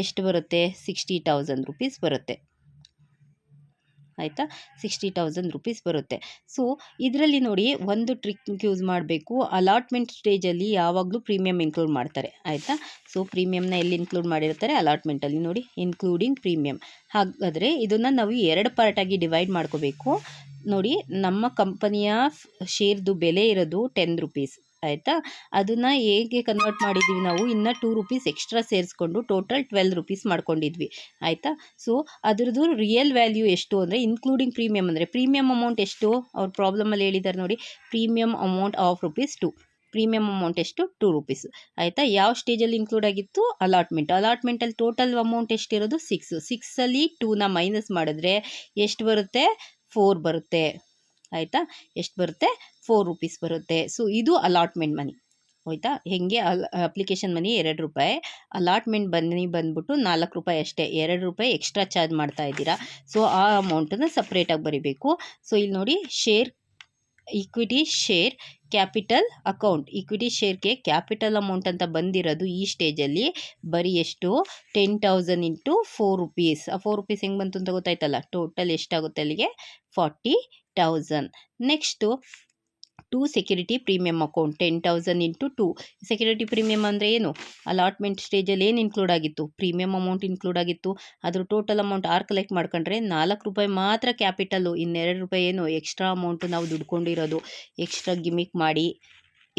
ಎಷ್ಟು ಬರುತ್ತೆ? 60,000 ರೂಪೀಸ್ ಬರುತ್ತೆ. ಆಯಿತಾ? 60,000 ರೂಪೀಸ್ ಬರುತ್ತೆ. ಸೊ ಇದರಲ್ಲಿ ನೋಡಿ ಒಂದು ಟ್ರಿಕ್ ಯೂಸ್ ಮಾಡಬೇಕು. ಅಲಾಟ್ಮೆಂಟ್ ಸ್ಟೇಜಲ್ಲಿ ಯಾವಾಗಲೂ ಪ್ರೀಮಿಯಮ್ ಇನ್ಕ್ಲೂಡ್ ಮಾಡ್ತಾರೆ. ಆಯಿತಾ? ಸೊ ಪ್ರೀಮಿಯಮ್ನ ಎಲ್ಲಿ ಇನ್ಕ್ಲೂಡ್ ಮಾಡಿರ್ತಾರೆ? ಅಲಾಟ್ಮೆಂಟಲ್ಲಿ ನೋಡಿ, ಇನ್ಕ್ಲೂಡಿಂಗ್ ಪ್ರೀಮಿಯಮ್. ಹಾಗಾದರೆ ಇದನ್ನು ನಾವು 2 ಪಾರ್ಟಾಗಿ ಡಿವೈಡ್ ಮಾಡ್ಕೋಬೇಕು. ನೋಡಿ, ನಮ್ಮ ಕಂಪನಿಯ ಶೇರ್ದು ಬೆಲೆ ಇರೋದು 10 ರೂಪೀಸ್. ಆಯಿತಾ? ಅದನ್ನು ಹೇಗೆ ಕನ್ವರ್ಟ್ ಮಾಡಿದ್ದೀವಿ ನಾವು? ಇನ್ನು 2 ರೂಪೀಸ್ ಎಕ್ಸ್ಟ್ರಾ ಸೇರಿಸ್ಕೊಂಡು ಟೋಟಲ್ 12 ರೂಪೀಸ್ ಮಾಡ್ಕೊಂಡಿದ್ವಿ. ಆಯಿತಾ? ಸೊ ಅದರದ್ದು ರಿಯಲ್ ವ್ಯಾಲ್ಯೂ ಎಷ್ಟು ಅಂದರೆ ಇನ್ಕ್ಲೂಡಿಂಗ್ ಪ್ರೀಮಿಯಮ್ ಅಂದರೆ ಪ್ರೀಮಿಯಮ್ ಅಮೌಂಟ್ ಎಷ್ಟು? ಅವ್ರ ಪ್ರಾಬ್ಲಮಲ್ಲಿ ಹೇಳಿದ್ದಾರೆ ನೋಡಿ, premium amount of ₹2. Premium amount ಎಷ್ಟು? 2 ರೂಪೀಸ್. ಆಯಿತಾ? ಯಾವ ಸ್ಟೇಜಲ್ಲಿ ಇನ್ಕ್ಲೂಡ್ ಆಗಿತ್ತು? ಅಲಾಟ್ಮೆಂಟಲ್ಲಿ ಟೋಟಲ್ ಅಮೌಂಟ್ ಎಷ್ಟಿರೋದು? 6. 6ಅಲ್ಲಿ 2ನ ಮೈನಸ್ ಮಾಡಿದ್ರೆ ಎಷ್ಟು ಬರುತ್ತೆ? 4 ಬರುತ್ತೆ. ಆಯಿತಾ? ಎಷ್ಟು ಬರುತ್ತೆ? 4 ರೂಪೀಸ್ ಬರುತ್ತೆ. ಸೊ ಇದು ಅಲಾಟ್ಮೆಂಟ್ ಮನಿ. ಆಯಿತಾ? ಹೇಗೆ ಅಪ್ಲಿಕೇಶನ್ ಮನಿ 2 ರೂಪಾಯಿ, ಅಲಾಟ್ಮೆಂಟ್ ಮನಿ ಬಂದ್ಬಿಟ್ಟು 4 ರೂಪಾಯಿ ಅಷ್ಟೇ. 2 ರೂಪಾಯಿ ಎಕ್ಸ್ಟ್ರಾ ಚಾರ್ಜ್ ಮಾಡ್ತಾ ಇದ್ದೀರಾ. ಸೊ ಆ ಅಮೌಂಟನ್ನು ಸಪ್ರೇಟಾಗಿ ಬರೀಬೇಕು. ಸೊ ಇಲ್ಲಿ ನೋಡಿ, equity share capital account. Equity ಶೇರ್ಗೆ ಕ್ಯಾಪಿಟಲ್ ಅಮೌಂಟ್ ಅಂತ ಬಂದಿರೋದು ಈ ಸ್ಟೇಜಲ್ಲಿ ಬರೀ ಎಷ್ಟು? 10,000 ಇಂಟು 4 ರೂಪೀಸ್. ಆ 4 ರೂಪೀಸ್ ಹೆಂಗೆ ಬಂತು ಅಂತ ಗೊತ್ತಾಯ್ತಲ್ಲ. ಟೋಟಲ್ ಎಷ್ಟಾಗುತ್ತೆ ಅಲ್ಲಿಗೆ? 40,000. Next 2 security premium account. 10,000 into 2. Security premium ಅಂದರೆ ಏನು? ಅಲಾಟ್ಮೆಂಟ್ ಸ್ಟೇಜಲ್ಲಿ ಏನು ಇನ್ಕ್ಲೂಡ್ ಆಗಿತ್ತು? ಪ್ರೀಮಿಯಮ್ ಅಮೌಂಟ್ ಇನ್ಕ್ಲೂಡ್ ಆಗಿತ್ತು. ಅದ್ರ ಟೋಟಲ್ ಅಮೌಂಟ್ ಕಲೆಕ್ಟ್ ಮಾಡ್ಕೊಂಡ್ರೆ 4 ರೂಪಾಯಿ ಮಾತ್ರ ಕ್ಯಾಪಿಟಲ್ಲು. ಇನ್ನು 2 ರೂಪಾಯಿ ಏನು ಎಕ್ಸ್ಟ್ರಾ ಅಮೌಂಟು ನಾವು ದುಡ್ಕೊಂಡಿರೋದು. ಎಕ್ಸ್ಟ್ರಾ ಗಿಮಿಕ್ ಮಾಡಿ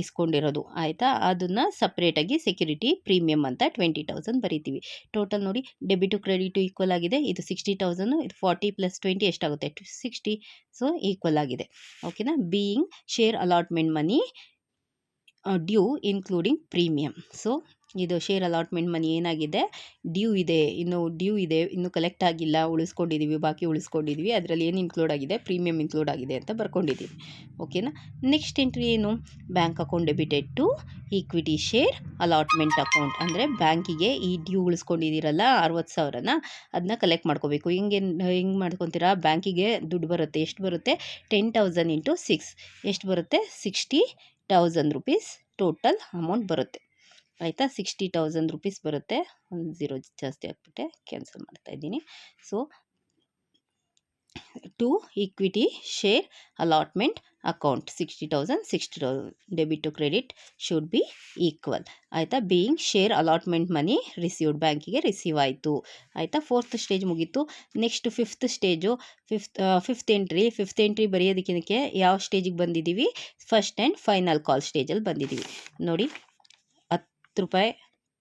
ಇಸ್ಕೊಂಡಿರೋದು ಆಯಿತಾ. ಅದನ್ನು ಸಪ್ರೇಟಾಗಿ ಸೆಕ್ಯೂರಿಟಿ ಪ್ರೀಮಿಯಮ್ ಅಂತ 20,000 ಬರಿತೀವಿ. ಟೋಟಲ್ ನೋಡಿ, ಡೆಬಿಟು ಕ್ರೆಡಿಟು ಈಕ್ವಲ್ ಆಗಿದೆ. ಇದು 60,000, ಇದು 40 + 20 ಎಷ್ಟಾಗುತ್ತೆ? 60. ಸೊ ಈಕ್ವಲ್ ಆಗಿದೆ. ಓಕೆನಾ. Being share allotment money due including premium. So ಇದು ಶೇರ್ ಅಲಾಟ್ಮೆಂಟ್ ಮನಿ ಏನಾಗಿದೆ, ಡ್ಯೂ ಇದೆ, ಇನ್ನು ಕಲೆಕ್ಟ್ ಆಗಿಲ್ಲ, ಬಾಕಿ ಉಳಿಸ್ಕೊಂಡಿದ್ದೀವಿ, ಅದರಲ್ಲಿ ಏನು ಇನ್ಕ್ಲೂಡ್ ಆಗಿದೆ, ಪ್ರೀಮಿಯಮ್ ಇನ್ಕ್ಲೂಡ್ ಆಗಿದೆ ಅಂತ ಬರ್ಕೊಂಡಿದ್ದೀವಿ. ಓಕೆನಾ. ನೆಕ್ಸ್ಟ್ ಎಂಟ್ರಿ ಏನು? Bank account debited to equity share allotment account. ಅಂದರೆ ಬ್ಯಾಂಕಿಗೆ ಈ ಡ್ಯೂ ಉಳಿಸ್ಕೊಂಡಿದ್ದೀರಲ್ಲ 60,000ನ, ಅದನ್ನ ಕಲೆಕ್ಟ್ ಮಾಡ್ಕೋಬೇಕು. ಹಿಂಗೆ ಮಾಡ್ಕೊತೀರಾ? ಬ್ಯಾಂಕಿಗೆ ದುಡ್ಡು ಬರುತ್ತೆ. ಎಷ್ಟು ಬರುತ್ತೆ? 10,000 × 6 ಎಷ್ಟು ಬರುತ್ತೆ? 60,000 ರುಪೀಸ್ ಟೋಟಲ್ ಅಮೌಂಟ್ ಬರುತ್ತೆ. ಆಯಿತಾ. 60,000 ರುಪೀಸ್ ಬರುತ್ತೆ. ಒಂದು 0 ಜಾಸ್ತಿ ಹಾಕ್ಬಿಟ್ಟೆ, ಕ್ಯಾನ್ಸಲ್ ಮಾಡ್ತಾಯಿದ್ದೀನಿ. So to equity share allotment account 60,000 debit to credit should be equal. ಆಯಿತಾ. Being share allotment money received, ಬ್ಯಾಂಕಿಗೆ ರಿಸೀವ್ ಆಯಿತು. ಆಯಿತಾ. 4th ಸ್ಟೇಜ್ ಮುಗೀತು. Next 5th stage, fifth entry ಬರೆಯೋದಕ್ಕೆ ಯಾವ ಸ್ಟೇಜಿಗೆ ಬಂದಿದ್ದೀವಿ? ಫಸ್ಟ್ ಆ್ಯಂಡ್ ಫೈನಲ್ ಕಾಲ್ ಸ್ಟೇಜಲ್ಲಿ ಬಂದಿದ್ದೀವಿ. ನೋಡಿ, 10 ರೂಪಾಯಿ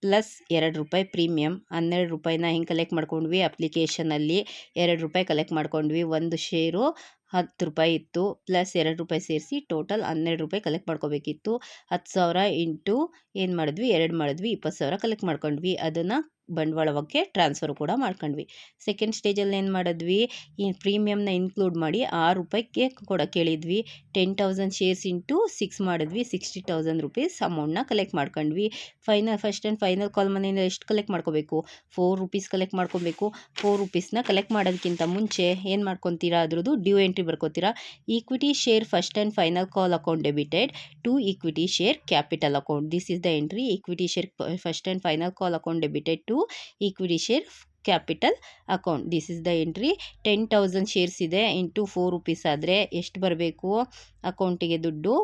ಪ್ಲಸ್ 2 ರೂಪಾಯಿ ಪ್ರೀಮಿಯಮ್, 12 ರೂಪಾಯಿನ ಹೆಂಗೆ ಕಲೆಕ್ಟ್ ಮಾಡ್ಕೊಂಡ್ವಿ? ಅಪ್ಲಿಕೇಶನಲ್ಲಿ 2 ರೂಪಾಯಿ ಕಲೆಕ್ಟ್ ಮಾಡ್ಕೊಂಡ್ವಿ. ಒಂದು ಶೇರು 10 ರೂಪಾಯಿ ಇತ್ತು, ಪ್ಲಸ್ 2 ರೂಪಾಯಿ ಸೇರಿಸಿ ಟೋಟಲ್ 12 ರೂಪಾಯಿ ಕಲೆಕ್ಟ್ ಮಾಡ್ಕೋಬೇಕಿತ್ತು. 10,000 ಇಂಟು ಏನು ಮಾಡಿದ್ವಿ? 2 ಮಾಡಿದ್ವಿ, 20,000 ಕಲೆಕ್ಟ್ ಮಾಡ್ಕೊಂಡ್ವಿ. ಅದನ್ನು ಬಂಡವಾಳಕ್ಕೆ ಟ್ರಾನ್ಸ್ಫರ್ ಕೂಡ ಮಾಡ್ಕೊಂಡ್ವಿ. ಸೆಕೆಂಡ್ ಸ್ಟೇಜಲ್ಲಿ ಏನು ಮಾಡಿದ್ವಿ? ಈ ಪ್ರೀಮಿಯಮ್ನ ಇನ್ಕ್ಲೂಡ್ ಮಾಡಿ 6 ರೂಪಾಯಿಗೆ ಕೊಡೋಕೆ ಹೇಳಿದ್ವಿ. 10,000 ಶೇರ್ಸ್ ಇಂಟು 6 ಮಾಡಿದ್ವಿ. 60,000 ರುಪೀಸ್ ಅಮೌಂಟ್ನ ಕಲೆಕ್ಟ್ ಮಾಡ್ಕೊಂಡ್ವಿ. ಫಸ್ಟ್ ಆ್ಯಂಡ್ ಫೈನಲ್ ಕಾಲ್ ಮನೆಯಿಂದ ಎಷ್ಟು ಕಲೆಕ್ಟ್ ಮಾಡ್ಕೋಬೇಕು? 4 ರೂಪೀಸ್ ಕಲೆಕ್ಟ್ ಮಾಡ್ಕೊಬೇಕು. 4 ರೂಪೀಸ್ನ ಕಲೆಕ್ಟ್ ಮಾಡೋದಕ್ಕಿಂತ ಮುಂಚೆ ಏನು ಮಾಡ್ಕೊತೀರಾ? ಅದ್ರದ್ದು ಡ್ಯೂ ಎಂಟ್ರಿ ಬರ್ಕೋತೀರಾ. Equity share first and final call account debited to equity share capital account. This is the entry. Equity share first and final call account debited to equity share capital account. This is the entry. 10,000 shares ಇದೆ, into 4 rupees ಆದರೆ ಎಷ್ಟು ಬರಬೇಕು? ಅಕೌಂಟಿಗೆ ದುಡ್ಡು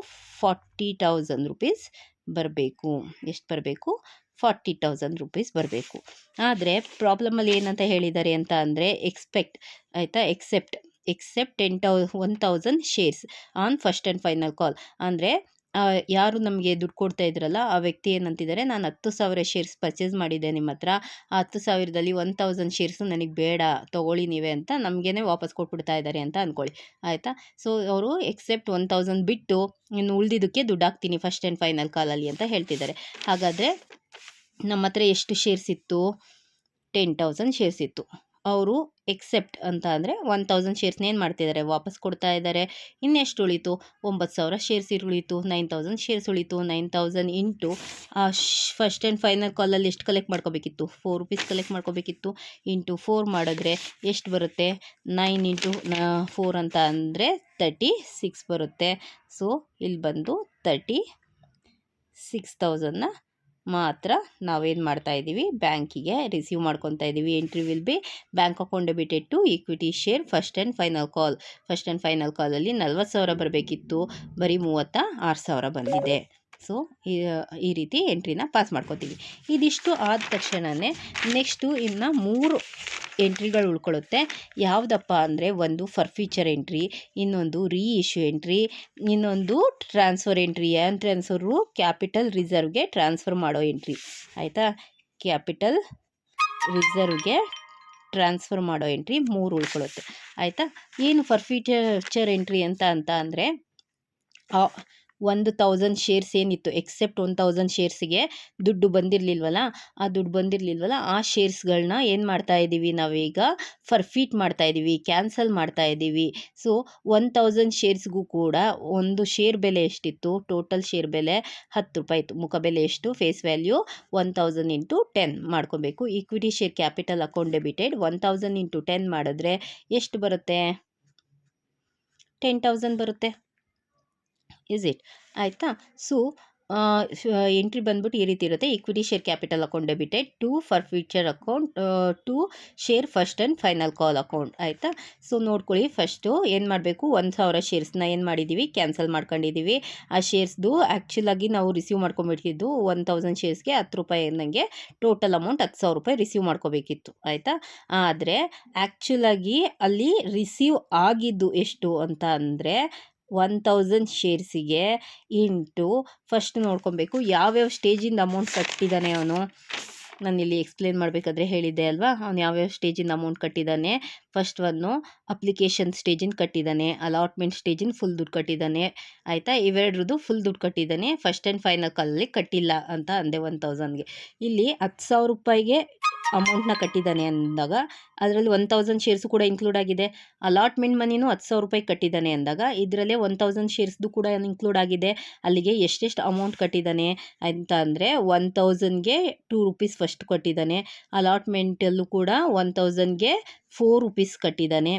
40,000 rupees ಬರಬೇಕು. ಎಷ್ಟು ಬರಬೇಕು? 40,000 rupees ಬರಬೇಕು. ಆದರೆ ಪ್ರಾಬ್ಲಮಲ್ಲಿ ಏನಂತ ಹೇಳಿದ್ದಾರೆ ಅಂತ ಅಂದರೆ ಆಯಿತಾ, except 1,000 shares on first and final call. ಅಂದರೆ ಯಾರು ನಮಗೆ ದುಡ್ಡು ಕೊಡ್ತಾ ಇದ್ರಲ್ಲ ಆ ವ್ಯಕ್ತಿ ಏನಂತಿದ್ದಾರೆ, ನಾನು 10,000 ಶೇರ್ಸ್ ಪರ್ಚೇಸ್ ಮಾಡಿದ್ದೆ ನಿಮ್ಮ ಹತ್ರ, ಆ 10,000ದಲ್ಲಿ 1,000 ಶೇರ್ಸು ನನಗೆ ಬೇಡ, ತೊಗೊಳ್ಳಿ ನೀವೇ ಅಂತ ನಮಗೇನೆ ವಾಪಸ್ ಕೊಟ್ಬಿಡ್ತಾ ಇದ್ದಾರೆ ಅಂತ ಅಂದ್ಕೊಳ್ಳಿ. ಆಯಿತಾ. ಸೊ ಅವರು ಎಕ್ಸೆಪ್ಟ್ 1,000 ಬಿಟ್ಟು ಇನ್ನು ಉಳಿದಿದ್ದಕ್ಕೆ ದುಡ್ಡು ಹಾಕ್ತೀನಿ ಫಸ್ಟ್ ಆ್ಯಂಡ್ ಫೈನಲ್ ಕಾಲಲ್ಲಿ ಅಂತ ಹೇಳ್ತಿದ್ದಾರೆ. ಹಾಗಾದರೆ ನಮ್ಮ ಹತ್ರ ಎಷ್ಟು ಶೇರ್ಸ್ ಇತ್ತು? 10,000 ಶೇರ್ಸ್ ಇತ್ತು. ಅವರು ಎಕ್ಸೆಪ್ಟ್ ಅಂತ ಅಂದರೆ 1,000 ಶೇರ್ಸ್ನ ಏನು ಮಾಡ್ತಿದ್ದಾರೆ? ವಾಪಸ್ ಕೊಡ್ತಾ ಇದ್ದಾರೆ. ಇನ್ನೆಷ್ಟು ಉಳೀತು? 9,000 ಶೇರ್ಸ್ ಉಳೀತು. 9,000 ಶೇರ್ಸ್ ಉಳೀತು. 9,000 ಇಂಟು ಫಸ್ಟ್ ಆ್ಯಂಡ್ ಫೈನಲ್ ಕಾಲಲ್ಲಿ ಎಷ್ಟು ಕಲೆಕ್ಟ್ ಮಾಡ್ಕೋಬೇಕಿತ್ತು? 4 ರೂಪೀಸ್ ಕಲೆಕ್ಟ್ ಮಾಡ್ಕೋಬೇಕಿತ್ತು. ಇಂಟು 4 ಮಾಡಿದ್ರೆ ಎಷ್ಟು ಬರುತ್ತೆ? 9 × 4 ಅಂತ ಅಂದರೆ 36 ಬರುತ್ತೆ. ಸೊ ಇಲ್ಲಿ ಬಂದು 36,000ನ ಮಾತ್ರ ನಾವೇನು ಮಾಡ್ತಾ ಇದ್ದೀವಿ? ಬ್ಯಾಂಕಿಗೆ ರಿಸೀವ್ ಮಾಡ್ಕೊತಾ ಇದ್ದೀವಿ. Entry will be bank account debited to equity share first and final call. First and final ಕಾಲಲ್ಲಿ 40,000 ಬರಬೇಕಿತ್ತು, ಬರೀ 36,000 ಬಂದಿದೆ. ಸೊ ಈ ರೀತಿ ಎಂಟ್ರಿನ ಪಾಸ್ ಮಾಡ್ಕೋತೀವಿ. ಇದಿಷ್ಟು ಆದ ತಕ್ಷಣವೇ ನೆಕ್ಸ್ಟು ಇನ್ನು 3 ಎಂಟ್ರಿಗಳು ಉಳ್ಕೊಳ್ಳುತ್ತೆ. ಯಾವುದಪ್ಪ ಅಂದರೆ, ಒಂದು ಫರ್ಫೀಚರ್ ಎಂಟ್ರಿ, ಇನ್ನೊಂದು ಇಶ್ಯೂ ಎಂಟ್ರಿ, ಇನ್ನೊಂದು ಟ್ರಾನ್ಸ್ಫರ್ ಎಂಟ್ರಿ. ಏನು ಟ್ರಾನ್ಸ್ಫರು? ಕ್ಯಾಪಿಟಲ್ ರಿಸರ್ವ್ಗೆ ಟ್ರಾನ್ಸ್ಫರ್ ಮಾಡೋ ಎಂಟ್ರಿ. ಆಯಿತಾ. ಕ್ಯಾಪಿಟಲ್ ರಿಸರ್ವ್ಗೆ ಟ್ರಾನ್ಸ್ಫರ್ ಮಾಡೋ ಎಂಟ್ರಿ 3 ಉಳ್ಕೊಳ್ಳುತ್ತೆ. ಆಯಿತಾ. ಏನು ಫರ್ಫೀಚರ್ ಎಂಟ್ರಿ ಅಂತ ಅಂದರೆ 1,000 ಶೇರ್ಸ್ ಏನಿತ್ತು, ಎಕ್ಸೆಪ್ಟ್ 1,000 ಶೇರ್ಸಿಗೆ ದುಡ್ಡು ಬಂದಿರಲಿಲ್ವಲ್ಲ, ಆ ಶೇರ್ಸ್ಗಳನ್ನ ಏನು ಮಾಡ್ತಾ ಇದ್ದೀವಿ ನಾವೀಗ? ಫರ್ಫೀಟ್ ಮಾಡ್ತಾ ಇದ್ದೀವಿ, ಕ್ಯಾನ್ಸಲ್ ಮಾಡ್ತಾ ಇದ್ದೀವಿ. ಸೊ 1,000 ಶೇರ್ಸ್ಗೂ ಕೂಡ ಒಂದು ಶೇರ್ ಬೆಲೆ ಎಷ್ಟಿತ್ತು? ಟೋಟಲ್ ಶೇರ್ ಬೆಲೆ 10 ರೂಪಾಯಿ ಇತ್ತು. ಮುಖ ಬೆಲೆ ಎಷ್ಟು? ಫೇಸ್ ವ್ಯಾಲ್ಯೂ 1,000 × 10 ಮಾಡ್ಕೊಬೇಕು. Equity share capital account debited 1,000 × 10 ಮಾಡಿದ್ರೆ ಎಷ್ಟು ಬರುತ್ತೆ? 10,000 ಬರುತ್ತೆ. Is it? ಆಯಿತಾ. ಸೊ ಎಂಟ್ರಿ ಬಂದ್ಬಿಟ್ಟು ಈ ರೀತಿ ಇರುತ್ತೆ. Equity share capital account debited to forfeiture account to share first and final call account. ಆಯಿತಾ. ಸೊ ನೋಡ್ಕೊಳ್ಳಿ, ಫಸ್ಟು ಏನು ಮಾಡಬೇಕು? 1,000 ಶೇರ್ಸ್ನ ಏನು ಮಾಡಿದ್ದೀವಿ? ಕ್ಯಾನ್ಸಲ್ ಮಾಡ್ಕೊಂಡಿದ್ದೀವಿ. ಆ ಶೇರ್ಸ್ದು ಆ್ಯಕ್ಚುಲಾಗಿ ನಾವು ರಿಸೀವ್ ಮಾಡ್ಕೊಂಬಿಟ್ಟಿದ್ದು 1,000 ಶೇರ್ಸ್ಗೆ 10 ರೂಪಾಯಿ ನನಗೆ ಟೋಟಲ್ ಅಮೌಂಟ್ 10,000 ರೂಪಾಯಿ ರಿಸೀವ್ ಮಾಡ್ಕೋಬೇಕಿತ್ತು. ಆಯಿತಾ. ಆದರೆ ಆ್ಯಕ್ಚುಲಾಗಿ ಅಲ್ಲಿ ರಿಸೀವ್ ಆಗಿದ್ದು ಎಷ್ಟು ಅಂತ ಅಂದರೆ 1000 ಶೇರ್ಸಿಗೆ ಇಂಟು ಫಸ್ಟ್ ನೋಡ್ಕೊಬೇಕು ಯಾವ್ಯಾವ ಸ್ಟೇಜಿಂದ ಅಮೌಂಟ್ ಕಟ್ಟಿದ್ದಾನೆ ಅವನು. ನಾನಿಲ್ಲಿ ಎಕ್ಸ್ಪ್ಲೇನ್ ಮಾಡಬೇಕಾದ್ರೆ ಹೇಳಿದ್ದೆ ಅಲ್ವಾ, ಅವ್ನು ಯಾವ್ಯಾವ ಸ್ಟೇಜಿಂದ ಅಮೌಂಟ್ ಕಟ್ಟಿದ್ದಾನೆ. ಫಸ್ಟ್ ಒನ್ನು ಅಪ್ಲಿಕೇಶನ್ ಸ್ಟೇಜಿಂದ ಕಟ್ಟಿದ್ದಾನೆ, ಅಲಾಟ್ಮೆಂಟ್ ಸ್ಟೇಜಿಂದ ಫುಲ್ ದುಡ್ಡು ಕಟ್ಟಿದ್ದಾನೆ. ಆಯಿತಾ, ಇವೆರಡ್ರದ್ದು ಫುಲ್ ದುಡ್ಡು ಕಟ್ಟಿದ್ದಾನೆ. ಫಸ್ಟ್ ಆ್ಯಂಡ್ ಫೈನಲ್ ಕಾಲಲ್ಲಿ ಕಟ್ಟಿಲ್ಲ ಅಂತ ಅಂದೆ 1000ಗೆ. ಇಲ್ಲಿ 10,000 ರೂಪಾಯಿಗೆ ಅಮೌಂಟ್ನ ಕಟ್ಟಿದ್ದಾನೆ ಅಂದಾಗ ಅದರಲ್ಲಿ 1000 ಶೇರ್ಸು ಕೂಡ ಇನ್ಕ್ಲೂಡ್ ಆಗಿದೆ. ಅಲಾಟ್ಮೆಂಟ್ ಮನಿನೂ 10,000 ರೂಪಾಯಿ ಕಟ್ಟಿದ್ದಾನೆ ಅಂದಾಗ ಇದರಲ್ಲೇ 1000 ಶೇರ್ಸ್ದು ಕೂಡ ಇನ್ಕ್ಲೂಡ್ ಆಗಿದೆ. ಅಲ್ಲಿಗೆ ಎಷ್ಟೆಷ್ಟು ಅಮೌಂಟ್ ಕಟ್ಟಿದ್ದಾನೆ ಅಂತ ಅಂದರೆ 1000ಗೆ 2 ರೂಪೀಸ್ ಫಸ್ಟ್ ಕಟ್ಟಿದ್ದಾನೆ. ಅಲಾಟ್ಮೆಂಟಲ್ಲೂ ಕೂಡ 1000ಗೆ 4 ರೂಪೀಸ್ ಕಟ್ಟಿದ್ದಾನೆ.